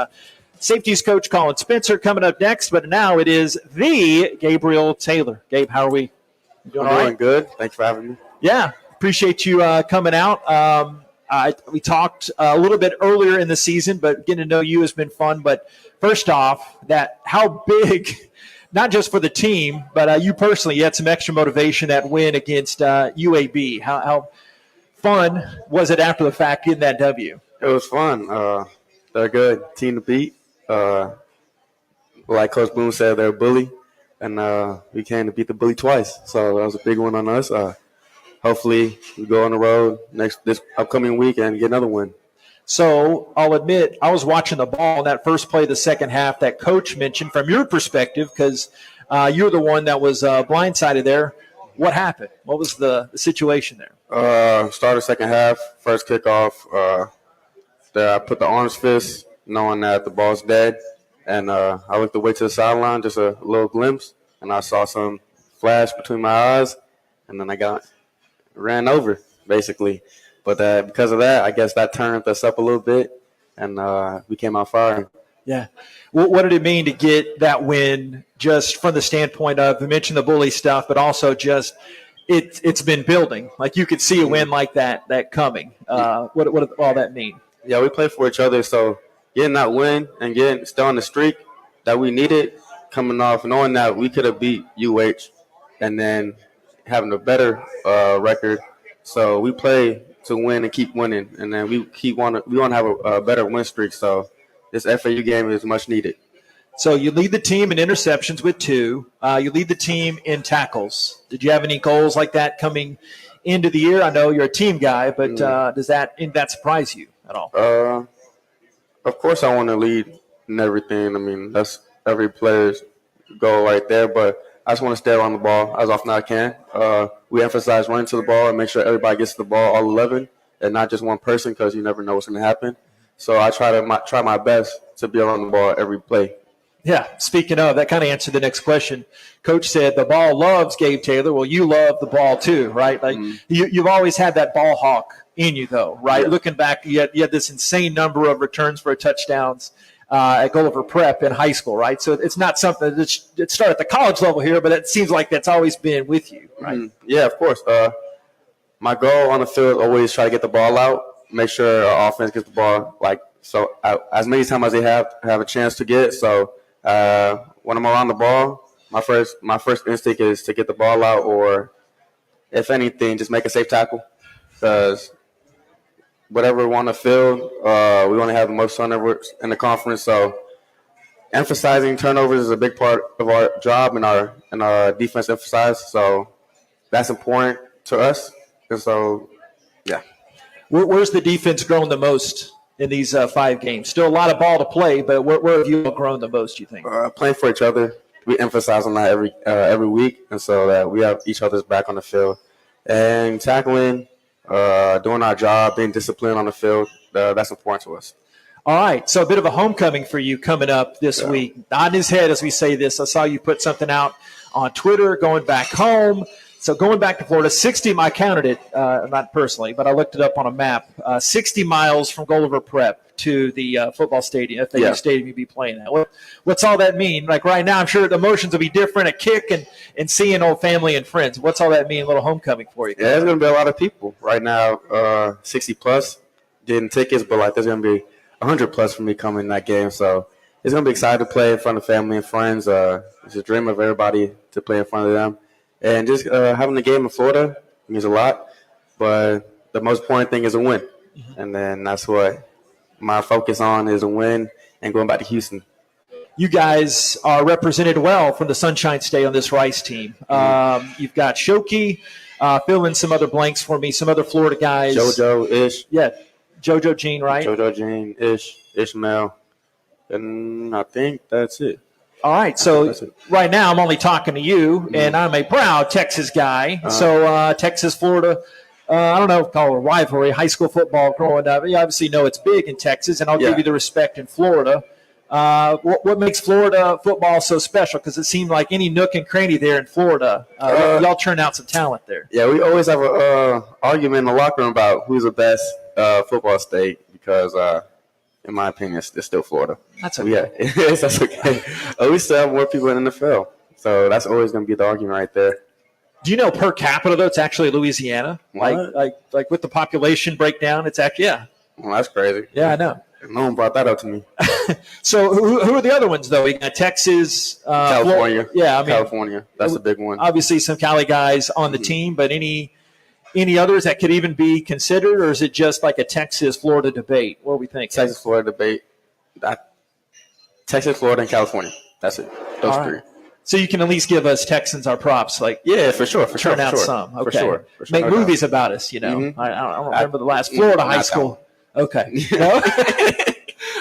safeties coach Colin Spencer coming up next. But now it is the Gabriel Taylor. Gabe, how are we? You doing all right? Doing good. Thanks for having me. Yeah, appreciate you coming out. We talked a little bit earlier in the season, but getting to know you has been fun. But first off, how big – not just for the team, but you personally, you had some extra motivation that win against UAB. How fun was it after the fact getting that W? It was fun. They're a good team to beat. Like Coach Boone said, they're a bully, and we came to beat the bully twice. So that was a big one on us. Hopefully we go on the road this upcoming week and get another win. So I'll admit I was watching the ball in that first play of the second half that Coach mentioned from your perspective because you're the one that was blindsided there. What happened? What was the situation there? Started second half, first kickoff. I put the orange fist knowing that the ball's dead. And I looked away to the sideline, just a little glimpse, and I saw some flash between my eyes, and then I ran over, basically. But because of that, I guess that turned us up a little bit, and we came out firing. Yeah. What did it mean to get that win just from the standpoint of, you mentioned the bully stuff, but also just it's been building. Like you could see a win like that coming. What did all that mean? Yeah, we play for each other, so getting that win and still on the streak that we needed, coming off, knowing that we could have beat UH and then having a better record. So we play to win and keep winning, and then we want to have a better win streak. So this FAU game is much needed. So you lead the team in interceptions with 2. You lead the team in tackles. Did you have any goals like that coming into the year? I know you're a team guy, but does that surprise you at all? Of course I want to lead in everything. I mean, that's every player's goal right there, but I just want to stay around the ball as often as I can. We emphasize running to the ball and make sure everybody gets to the ball, all 11, and not just one person because you never know what's going to happen. So I try my best to be around the ball every play. Yeah, speaking of, that kind of answered the next question. Coach said the ball loves Gabe Taylor. Well, you love the ball too, right? Like you've always had that ball hawk in you, though, right? Yeah. Looking back, you had this insane number of returns for touchdowns at Gulliver Prep in high school, right? So it's not something that started at the college level here, but it seems like that's always been with you, right? Yeah, of course. My goal on the field is always try to get the ball out, make sure our offense gets the ball as many times as they have a chance to get. So when I'm around the ball, my first instinct is to get the ball out, or if anything, just make a safe tackle. Because whatever we're on the field, we only have the most turnovers in the conference. So emphasizing turnovers is a big part of our job, and our defense emphasize. So that's important to us. And so, yeah. Where's the defense grown the most in these 5 games? Still a lot of ball to play, but where have you all grown the most, you think? Playing for each other. We emphasize on that every week, and so that we have each other's back on the field. And tackling, doing our job, being disciplined on the field, that's important to us. All right, so a bit of a homecoming for you coming up this week. Nodding his head as we say this. I saw you put something out on Twitter, going back home. So going back to Florida, 60, I counted it, not personally, but I looked it up on a map, 60 miles from Gulliver Prep to the football stadium, FAU Stadium you'd be playing at. What's all that mean? Like right now, I'm sure the emotions will be different, a kick and seeing old family and friends. What's all that mean, a little homecoming for you? Yeah, there's going to be a lot of people. Right now, 60-plus getting tickets, but there's going to be 100-plus for me coming in that game. So it's going to be exciting to play in front of family and friends. It's a dream of everybody to play in front of them. And just having the game in Florida means a lot, but the most important thing is a win. And then that's what my focus on is, a win and going back to Houston. You guys are represented well from the Sunshine State on this Rice team. You've got Shoki, fill in some other blanks for me, some other Florida guys. JoJo, Ish. Yeah, JoJo Jean, right? JoJo Jean, Ish, Ishmael, and I think that's it. All right, so right now I'm only talking to you, and I'm a proud Texas guy. So Texas, Florida, I don't know if call it a rivalry, high school football growing up. You obviously know it's big in Texas, and I'll give you the respect in Florida. What makes Florida football so special? Because it seemed like any nook and cranny there in Florida, y'all turn out some talent there. Yeah, we always have an argument in the locker room about who's the best football state because in my opinion, it's still Florida. That's okay. Yeah, that's okay. We still have more people in the NFL. So that's always going to be the argument right there. Do you know per capita, though, it's actually Louisiana? Like with the population breakdown, it's actually, Well, that's crazy. Yeah, I know. No one brought that up to me. So who are the other ones, though? We got Texas. California. Florida. California. That's a big one. Obviously some Cali guys on the team, but any others that could even be considered, or is it just like a Texas-Florida debate? What do we think? Texas-Florida debate. Texas, Florida, and California. That's it. Those three. So you can at least give us Texans our props. For sure. Turn out some. Okay. For sure. Make movies about us, I don't remember the last Florida high school. Okay. No?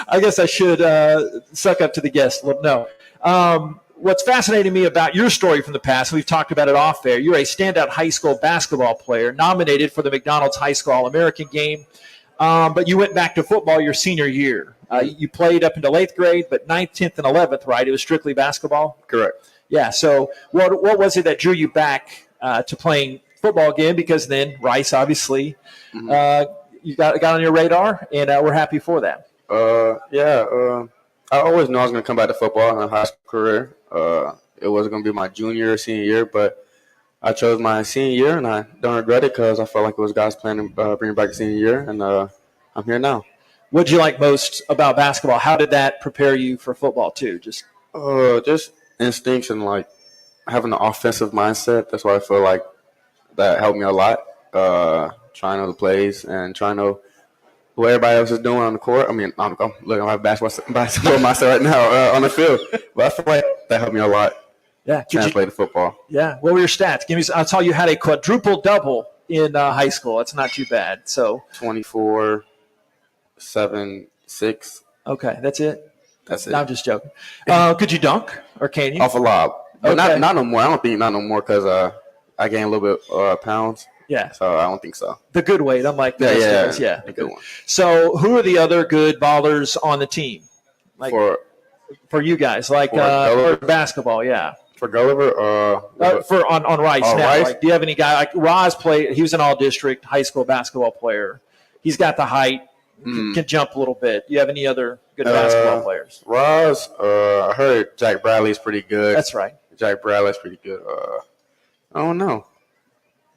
I guess I should suck up to the guest. No. What's fascinating me about your story from the past, we've talked about it off air, you're a standout high school basketball player, nominated for the McDonald's High School All-American game, but you went back to football your senior year. You played up until 8th grade, but 9th, 10th, and 11th, right? It was strictly basketball? Correct. Yeah, so what was it that drew you back to playing football again? Because then Rice, obviously, you got on your radar, and we're happy for that. I always knew I was going to come back to football in my high school career. It was going to be my junior or senior year, but I chose my senior year, and I don't regret it because I felt like it was God's plan to bring me back the senior year, and I'm here now. What did you like most about basketball? How did that prepare you for football too? Just instincts and having an offensive mindset. That's why I feel like that helped me a lot. Trying to know the plays and trying to know what everybody else is doing on the court. I mean, I'm have basketball myself right now on the field, but I feel like that helped me a lot. Yeah, translate to football. Yeah, what were your stats? I saw you had a quadruple double in high school. That's not too bad. So 24, 7, 6. Okay, that's it. That's it. No, I'm just joking. Could you dunk or can you? Off a lob, but Okay. not no more. I don't think not no more because I gained a little bit pounds. Yeah. So I don't think so. The good weight, unlike the guys. Yeah. A good one. So who are the other good ballers on the team? Like for you guys, like for basketball, yeah. For Gulliver, for on Rice now. Rice? Like, do you have any guy like Roz played? He was an all-district high school basketball player. He's got the height, can jump a little bit. Do you have any other good basketball players? Roz, I heard Jack Bradley's pretty good. That's right. Jack Bradley's pretty good. I don't know.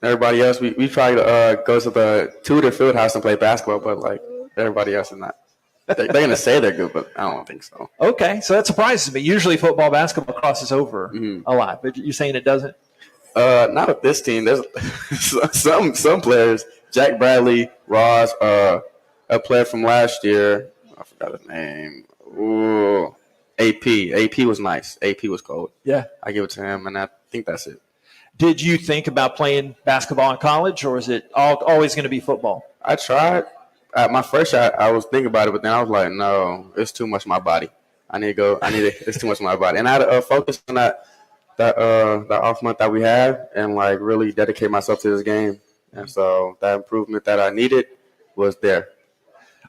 Everybody else, we try to go to the Tudor Field House and play basketball, but like everybody else is not. They're going to say they're good, but I don't think so. Okay, so that surprises me. Usually football, basketball crosses over a lot, but you're saying it doesn't? Not with this team. There's some players. Jack Bradley, Roz, a player from last year. I forgot his name. Ooh, AP. AP was nice. AP was cold. Yeah. I give it to him, and I think that's it. Did you think about playing basketball in college, or is it always going to be football? I tried. At my first shot, I was thinking about it, but then I was like, no, it's too much of my body. It's too much of my body. And I had to focus on that off month that we had and, like, really dedicate myself to this game. And so that improvement that I needed was there.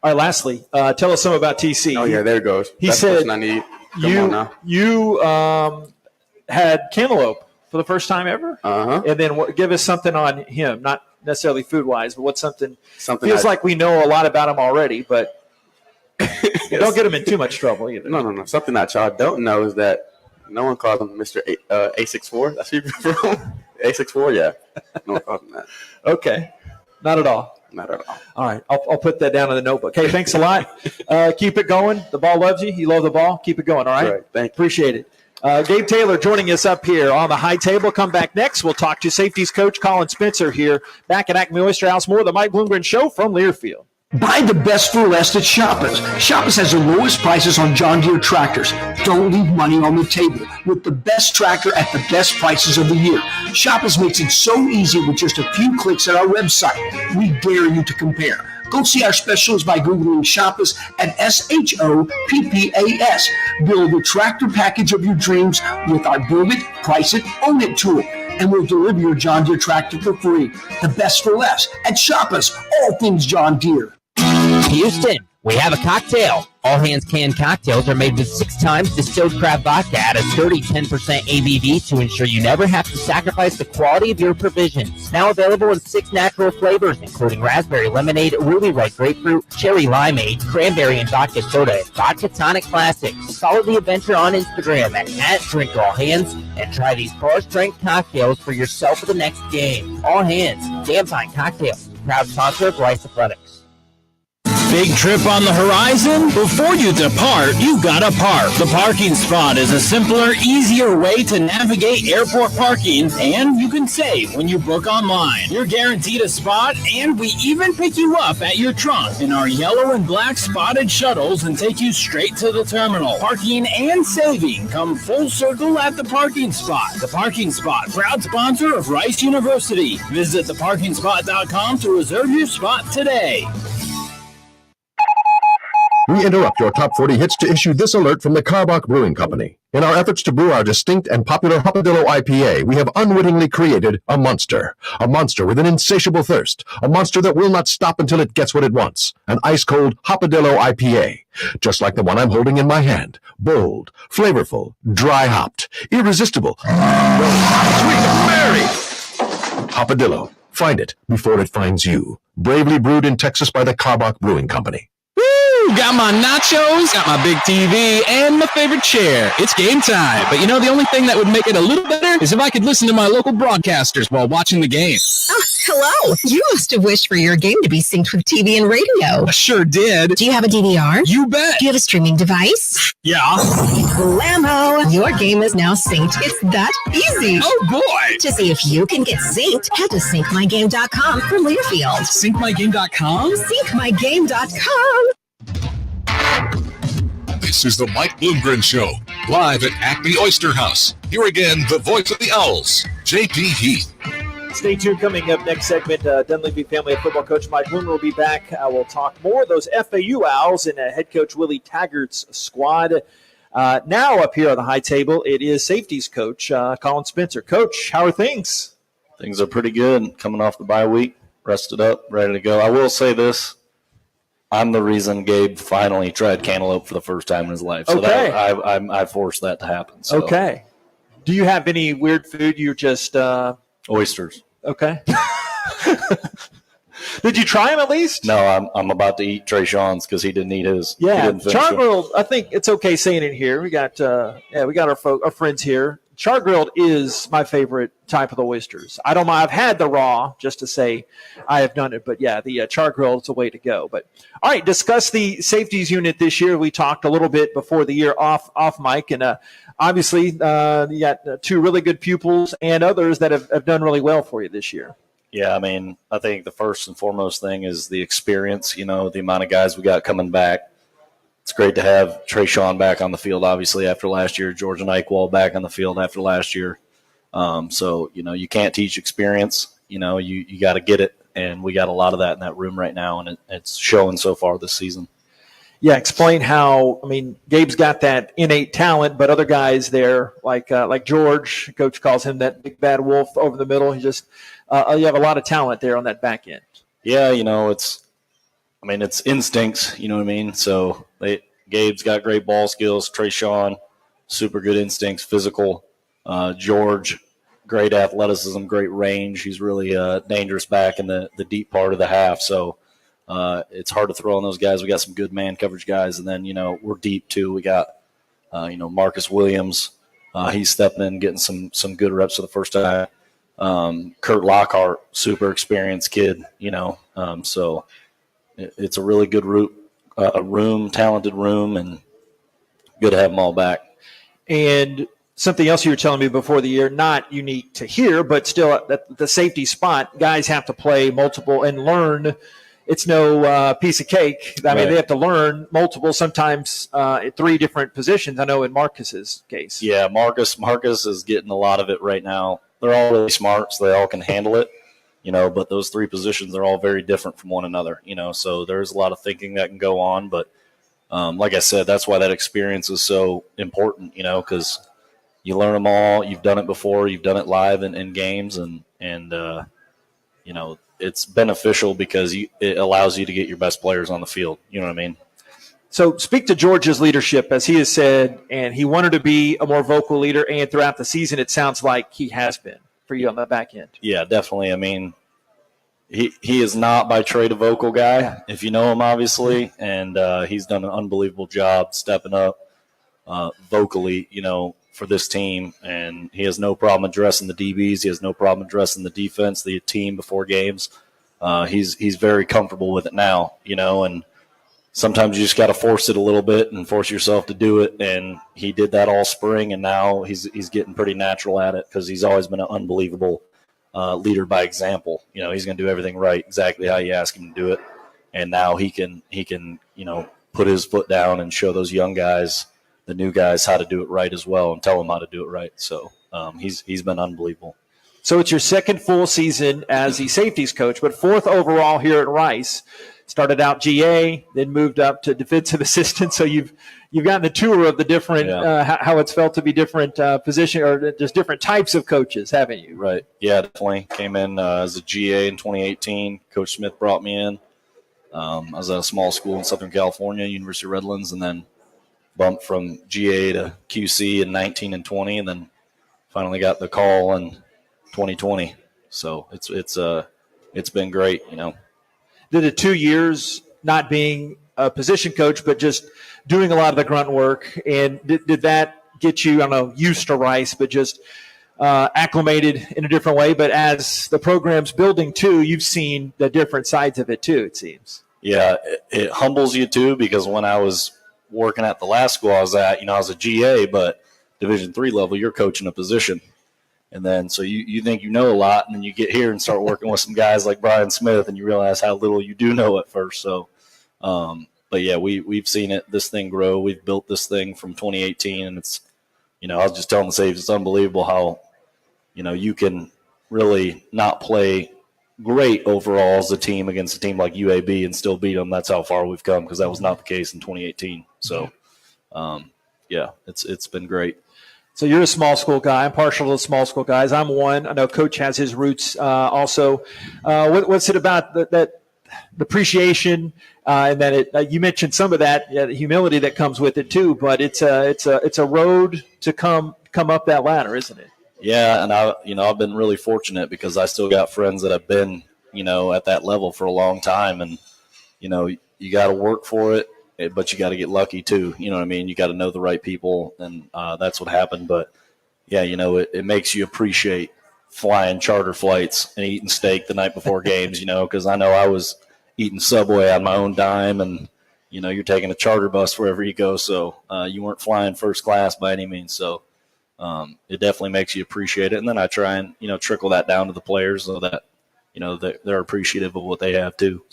All right, lastly, tell us something about TC. Oh, yeah, there it goes. That's the said person I need. Come on now. You had cantaloupe for the first time ever? Uh-huh. And then give us something on him, not necessarily food-wise, but what's something feels I, like we know a lot about him already, but don't get him in too much trouble either. No. Something that y'all don't know is that no one calls him Mr. A64. That's who you're from? A64, yeah. No one calls him that. Okay. Not at all. Not at all. All right. I'll put that down in the notebook. Hey, thanks a lot. Keep it going. The ball loves you. You love the ball. Keep it going, all right? Right. Thank you. Appreciate it. Gabe Taylor joining us up here on the high table. Come back next. We'll talk to safeties coach Colin Spencer here back at Acme Oyster House. More of the Mike Bloomgren Show from Learfield. Buy the best for less at Shoppers. Shoppers has the lowest prices on John Deere tractors. Don't leave money on the table with the best tractor at the best prices of the year. Shoppers makes it so easy with just a few clicks at our website. We dare you to compare. Go see our specials by Googling Shoppers at SHOPPAS. Build the tractor package of your dreams with our Build It, Price It, Own It tool. And we'll deliver your John Deere tractor for free. The best for less at Shoppers. All things John Deere. Houston, we have a cocktail. All Hands Canned Cocktails are made with 6 times distilled crab vodka at a sturdy 10% ABV to ensure you never have to sacrifice the quality of your provisions. Now available in 6 natural flavors, including raspberry lemonade, ruby red grapefruit, cherry limeade, cranberry and vodka soda, and vodka tonic classics. Follow the adventure on Instagram at @DrinkAllHands and try these bar-strength cocktails for yourself for the next game. All Hands, damn fine cocktails. Proud sponsor of Rice Athletics. Big trip on the horizon? Before you depart, you gotta park. The parking spot is a simpler, easier way to navigate airport parking, and you can save when you book online. You're guaranteed a spot, and we even pick you up at your trunk in our yellow and black spotted shuttles and take you straight to the terminal. Parking and saving come full circle at the parking spot. The parking spot, proud sponsor of Rice University. Visit theparkingspot.com to reserve your spot today. We interrupt your top 40 hits to issue this alert from the Karbach Brewing Company. In our efforts to brew our distinct and popular Hopadillo IPA, we have unwittingly created a monster. A monster with an insatiable thirst. A monster that will not stop until it gets what it wants. An ice-cold Hopadillo IPA. Just like the one I'm holding in my hand. Bold, flavorful, dry-hopped, irresistible. Sweet Mary! Hopadillo. Find it before it finds you. Bravely brewed in Texas by the Karbach Brewing Company. Got my nachos, got my big TV, and my favorite chair. It's game time. But you know, the only thing that would make it a little better is if I could listen to my local broadcasters while watching the game. Oh, hello. You must have wished for your game to be synced with TV and radio. I sure did. Do you have a DVR? You bet. Do you have a streaming device? Yeah. Blammo! Your game is now synced. It's that easy. Oh, boy. To see if you can get synced, head to syncmygame.com for Learfield. Syncmygame.com? Syncmygame.com. This is the Mike Bloomgren Show, live at Acme Oyster House. Here again, the voice of the Owls, J.P. Heath. Stay tuned. Coming up next segment, Dunleavy family football coach Mike Bloomgren will be back. We'll talk more of those FAU Owls and head coach Willie Taggart's squad. Now up here on the high table, it is safeties coach Colin Spencer. Coach, how are things? Things are pretty good. Coming off the bye week, rested up, ready to go. I will say this. I'm the reason Gabe finally tried cantaloupe for the first time in his life. So Okay. I forced that to happen. So. Okay. Do you have any weird food you're just Oysters. Okay. Did you try them at least? No, I'm about to eat Trey Sean's because he didn't eat his. Yeah, he char grilled. I think it's okay saying it here. We got our friends here. Char grilled is my favorite type of the oysters. I don't mind. I've had the raw just to say I have done it, but yeah, the char grilled is the way to go. But all right, discuss the safeties unit this year. We talked a little bit before the year off mic, and obviously you got two really good pupils and others that have done really well for you this year. Yeah, I mean, I think the first and foremost thing is the experience, the amount of guys we got coming back. It's great to have Trey Sean back on the field, obviously, after last year. George and Eichwald back on the field after last year. So, you can't teach experience. You got to get it, and we got a lot of that in that room right now, and it's showing so far this season. Yeah, explain how. I mean, Gabe's got that innate talent, but other guys there, like George, Coach calls him that big bad wolf over the middle. He just you have a lot of talent there on that back end. Yeah, it's instincts. You know what I mean? So Gabe's got great ball skills. Trey Sean, super good instincts, physical. George, great athleticism, great range. He's really dangerous back in the deep part of the half. So. It's hard to throw on those guys. We got some good man coverage guys, and then we're deep too. We got Marcus Williams. He's stepping in, getting some good reps for the first time. Kurt Lockhart, super experienced kid. So it's a really good room, talented room, and good to have them all back. And something else you were telling me before the year, not unique to here, but still at the safety spot, guys have to play multiple and learn. It's no piece of cake. I mean, they have to learn multiple, sometimes at three different positions. I know in Marcus's case. Yeah, Marcus is getting a lot of it right now. They're all really smart, so they all can handle it, but those three positions are all very different from one another, so there's a lot of thinking that can go on. But like I said, that's why that experience is so important, because you learn them all. You've done it before. You've done it live in games, and it's beneficial because it allows you to get your best players on the field. You know what I mean? So speak to George's leadership, as he has said, and he wanted to be a more vocal leader, and throughout the season it sounds like he has been for you on the back end. Yeah, definitely. I mean, he is not by trade a vocal guy, if you know him, obviously, and he's done an unbelievable job stepping up vocally, for this team, and he has no problem addressing the DBs. He has no problem addressing the defense, the team before games. He's very comfortable with it now, and sometimes you just got to force it a little bit and force yourself to do it. And he did that all spring, and now he's getting pretty natural at it because he's always been an unbelievable leader by example. He's going to do everything right, exactly how you ask him to do it. And now he can put his foot down and show those young guys, the new guys, how to do it right as well, and tell them how to do it right. So he's been unbelievable. So it's your second full season as the safeties coach, but fourth overall here at Rice. Started out GA, then moved up to defensive assistant. So you've gotten a tour of the different how it's felt to be different position or just different types of coaches, haven't you? Right. Yeah, definitely. Came in as a GA in 2018. Coach Smith brought me in. I was at a small school in Southern California, University of Redlands, and then bumped from GA to QC in 19 and 20, and then finally got the call in 2020. So it's been great, Did the 2 years not being a position coach, but just doing a lot of the grunt work, and did that get you, I don't know, used to Rice, but just acclimated in a different way? But as the program's building too, you've seen the different sides of it too, it seems. Yeah, it humbles you too, because when I was working at the last school I was at, I was a GA, but Division III level, you're coaching a position. And then so you think you know a lot, and then you get here and start working with some guys like Brian Smith, and you realize how little you do know at first. So, but yeah, we've seen this thing grow. We've built this thing from 2018, and it's, I was just telling the Saves, it's unbelievable how, you can really not play great overall as a team against a team like UAB and still beat them. That's how far we've come, because that was not the case in 2018. So, yeah, it's been great. So you're a small school guy. I'm partial to small school guys. I'm one. I know Coach has his roots also. What's it about that appreciation and that you mentioned some of that humility that comes with it too? But it's a road to come up that ladder, isn't it? Yeah, and I've been really fortunate because I still got friends that have been at that level for a long time, and you got to work for it. But you got to get lucky too. You know what I mean? You got to know the right people, and that's what happened. But yeah, it makes you appreciate flying charter flights and eating steak the night before games. Because I know I was eating Subway on my own dime, and you're taking a charter bus wherever you go. So you weren't flying first class by any means. So it definitely makes you appreciate it. And then I try and trickle that down to the players so that they're appreciative of what they have too.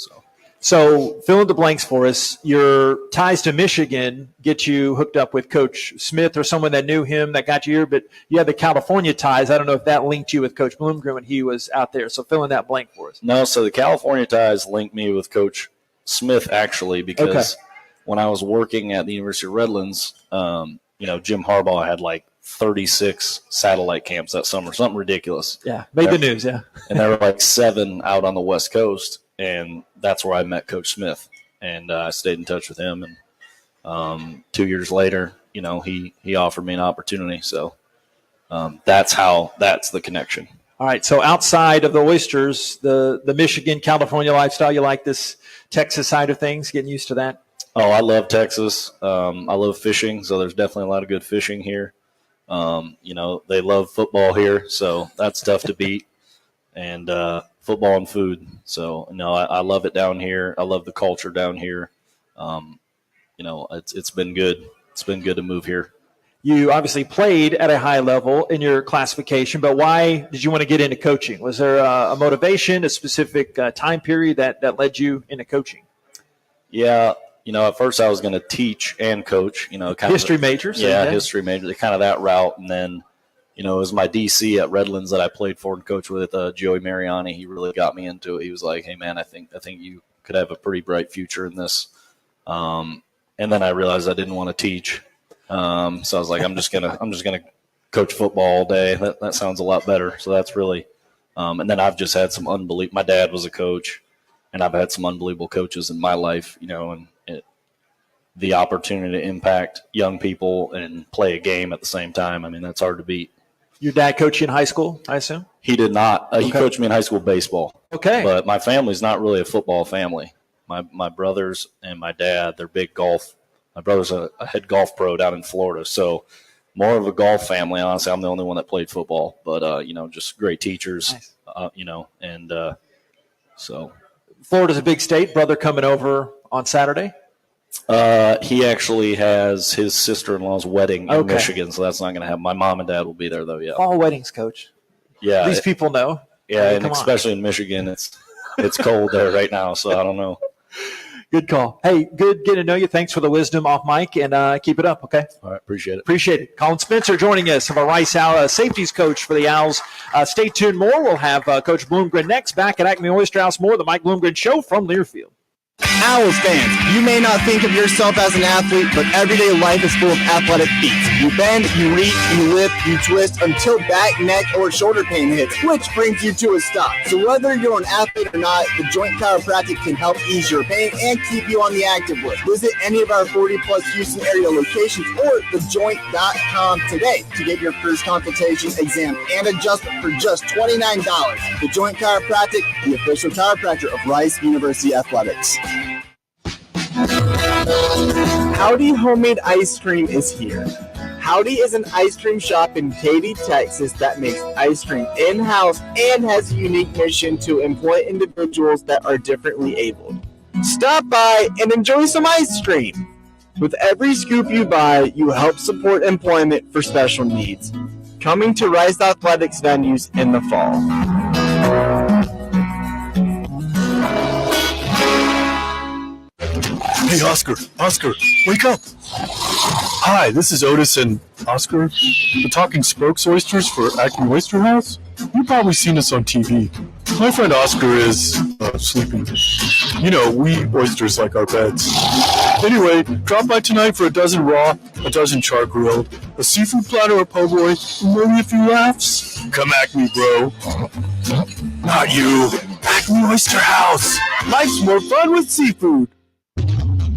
So fill in the blanks for us. Your ties to Michigan get you hooked up with Coach Smith or someone that knew him that got you here, but you had the California ties. I don't know if that linked you with Coach Bloomgren when he was out there. So fill in that blank for us. No, so the California ties linked me with Coach Smith actually because when I was working at the University of Redlands, Jim Harbaugh had like 36 satellite camps that summer, something ridiculous. Yeah, made the news, yeah. And there were like 7 out on the West Coast. And that's where I met Coach Smith, and I stayed in touch with him. And 2 years later, he offered me an opportunity. So that's the connection. All right. So outside of the Oysters, the Michigan, California lifestyle, you like this Texas side of things, getting used to that? Oh, I love Texas. I love fishing, so there's definitely a lot of good fishing here. They love football here, so that's tough to beat. And football and food. So, I love it down here. I love the culture down here. It's been good. It's been good to move here. You obviously played at a high level in your classification, but why did you want to get into coaching? Was there a motivation, a specific time period that led you into coaching? Yeah. At first I was going to teach and coach, history major. So history major, kind of that route. And then, it was my DC at Redlands that I played for and coached with, Joey Mariani. He really got me into it. He was like, "Hey man, I think you could have a pretty bright future in this." And then I realized I didn't want to teach. So I was like, I'm just gonna coach football all day. That sounds a lot better. So that's really, and then I've just had some unbelievable. My dad was a coach, and I've had some unbelievable coaches in my life. And the opportunity to impact young people and play a game at the same time. I mean, that's hard to beat. Your dad coached you in high school, I assume? He did not. He coached me in high school baseball. Okay. But my family's not really a football family. My brothers and my dad, they're big golf. My brother's a head golf pro down in Florida. So more of a golf family. Honestly, I'm the only one that played football. But, just great teachers, nice. So. Florida's a big state. Brother coming over on Saturday? He actually has his sister-in-law's wedding in Michigan, so that's not going to happen. My mom and dad will be there, though, yeah. All weddings, Coach. Yeah. These people know. Yeah, and especially in Michigan, it's cold there right now, so I don't know. Good call. Hey, good getting to know you. Thanks for the wisdom off mic, and keep it up, okay? All right, appreciate it. Appreciate it. Colin Spencer joining us, of our Rice Owl safeties coach for the Owls. Stay tuned more. We'll have Coach Bloomgren next. Back at Acme Oyster House, more of the Mike Bloomgren Show from Learfield. Owls fans, you may not think of yourself as an athlete, but everyday life is full of athletic feats. You bend, you reach, you lift, you twist until back, neck, or shoulder pain hits, which brings you to a stop. So whether you're an athlete or not, the Joint Chiropractic can help ease your pain and keep you on the active list. Visit any of our 40-plus Houston area locations or thejoint.com today to get your first consultation, exam, and adjustment for just $29. The Joint Chiropractic, the official chiropractor of Rice University Athletics. Howdy Homemade Ice Cream is here. Howdy is an ice cream shop in Katy, Texas that makes ice cream in-house and has a unique mission to employ individuals that are differently abled. Stop by and enjoy some ice cream. With every scoop you buy, you help support employment for special needs. Coming to Rice Athletics venues in the fall. Hey, Oscar, wake up. Hi, this is Otis and Oscar, the talking spokes oysters for Acme Oyster House. You've probably seen us on TV. My friend Oscar is sleeping. We oysters like our beds. Anyway, drop by tonight for a dozen raw, a dozen char grilled, a seafood platter or po' boy, and maybe a few laughs. Come Acme, bro. Not you. Acme Oyster House. Life's more fun with seafood.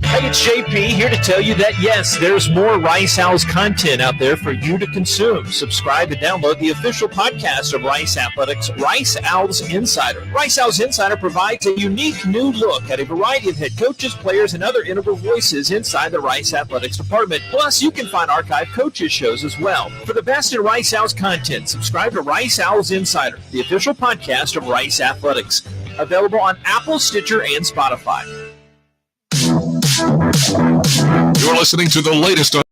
Hey, it's JP here to tell you that, yes, there's more Rice Owls content out there for you to consume. Subscribe and download the official podcast of Rice Athletics, Rice Owls Insider. Rice Owls Insider provides a unique new look at a variety of head coaches, players, and other integral voices inside the Rice Athletics department. Plus, you can find archive coaches shows as well. For the best in Rice Owls content, subscribe to Rice Owls Insider, the official podcast of Rice Athletics. Available on Apple, Stitcher, and Spotify. You're listening to the latest on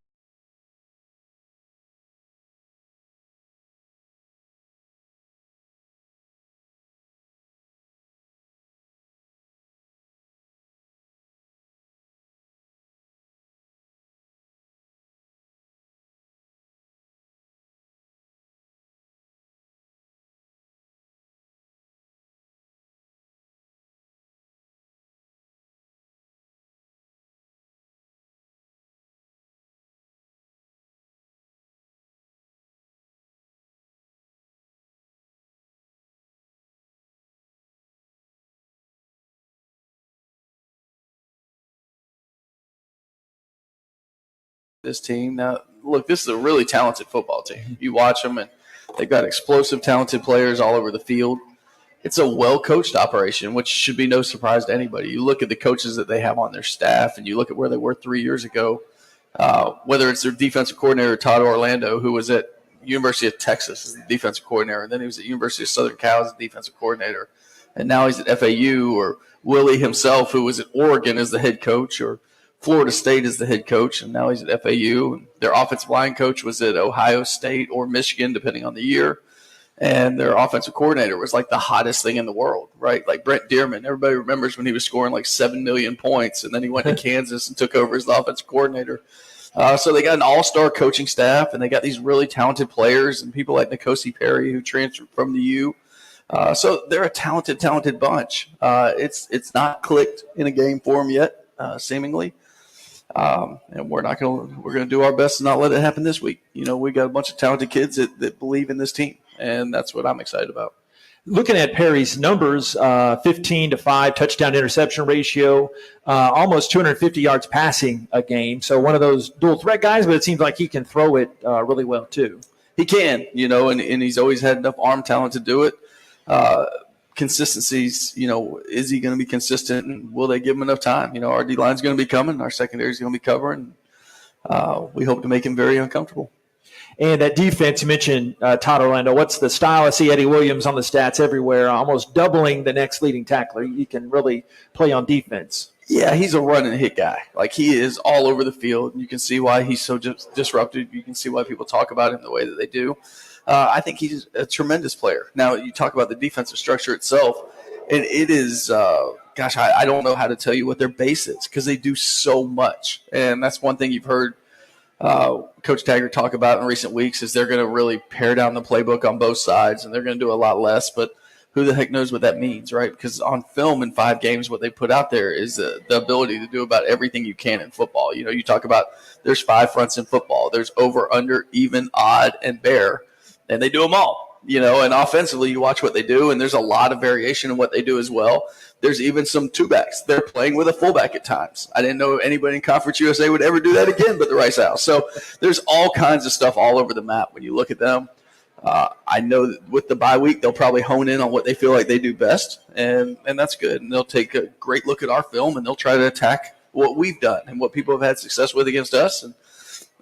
this team. Now, look, this is a really talented football team. You watch them, and they've got explosive, talented players all over the field. It's a well-coached operation, which should be no surprise to anybody. You look at the coaches that they have on their staff, and you look at where they were 3 years ago, whether it's their defensive coordinator, Todd Orlando, who was at University of Texas as the defensive coordinator, and then he was at University of Southern Cal as the defensive coordinator, and now he's at FAU, or Willie himself, who was at Oregon as the head coach, or Florida State as the head coach, and now he's at FAU. And their offensive line coach was at Ohio State or Michigan, depending on the year. And their offensive coordinator was like the hottest thing in the world, right? Like Brent Dearman. Everybody remembers when he was scoring like 7 million points, and then he went to Kansas and took over as the offensive coordinator. So they got an all-star coaching staff, and they got these really talented players and people like N'Kosi Perry, who transferred from the U. So they're a talented bunch. It's not clicked in a game form yet, seemingly. And we're going to do our best to not let it happen this week. You know, we got a bunch of talented kids that believe in this team, and that's what I'm excited about. Looking at Perry's numbers, 15-5 touchdown interception ratio, almost 250 yards passing a game. So one of those dual threat guys, but it seems like he can throw it really well too. He can, you know, and he's always had enough arm talent to do it. Consistencies, you know, is he going to be consistent, and will they give him enough time? You know, our D-line's going to be coming, our secondary is going to be covering. We hope to make him very uncomfortable. And that defense, you mentioned Todd Orlando. What's the style? I see Eddie Williams on the stats everywhere, almost doubling the next leading tackler. He can really play on defense. Yeah, he's a run and hit guy. Like, he is all over the field. You can see why he's so disruptive. You can see why people talk about him the way that they do. I think he's a tremendous player. Now, you talk about the defensive structure itself, and it is, I don't know how to tell you what their base is because they do so much. And that's one thing you've heard Coach Taggart talk about in recent weeks is they're going to really pare down the playbook on both sides, and they're going to do a lot less. But who the heck knows what that means, right? Because on film in 5 games, what they put out there is the ability to do about everything you can in football. You know, you talk about there's 5 fronts in football. There's over, under, even, odd, and bare. And they do them all, you know, and offensively you watch what they do, and there's a lot of variation in what they do as well. There's even some 2-backs. They're playing with a fullback at times. I didn't know anybody in Conference USA would ever do that again but the Rice Owls. So there's all kinds of stuff all over the map when you look at them. I know that with the bye week, they'll probably hone in on what they feel like they do best, and that's good. And they'll take a great look at our film, and they'll try to attack what we've done and what people have had success with against us. And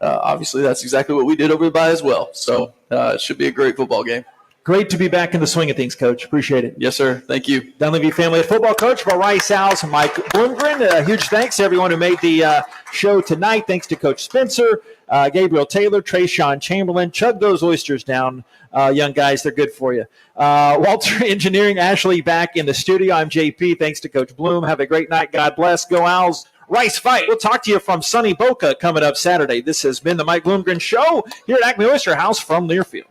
obviously, that's exactly what we did over the bye as well. So it should be a great football game. Great to be back in the swing of things, Coach. Appreciate it. Yes, sir. Thank you. Dunleavy Family Football Coach for Rice Owls, Mike Bloomgren. Huge thanks to everyone who made the show tonight. Thanks to Coach Spencer, Gabriel Taylor, Trayshawn Chamberlain. Chug those oysters down, young guys. They're good for you. Walter Engineering, Ashley back in the studio. I'm JP. Thanks to Coach Bloom. Have a great night. God bless. Go Owls. Rice fight. We'll talk to you from sunny Boca coming up Saturday. This has been the Mike Bloomgren Show here at Acme Oyster House from Learfield.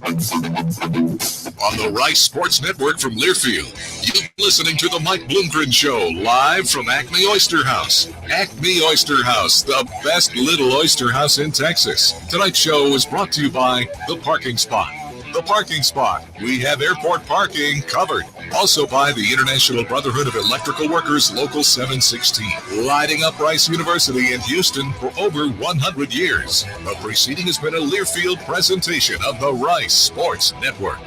On the Rice Sports Network from Learfield, you're listening to the Mike Bloomgren Show, live from Acme Oyster House. Acme Oyster House, the best little oyster house in Texas. Tonight's show is brought to you by The Parking Spot. The Parking Spot. We have airport parking covered. Also by the International Brotherhood of Electrical Workers, Local 716. Lighting up Rice University in Houston for over 100 years. The preceding has been a Learfield presentation of the Rice Sports Network.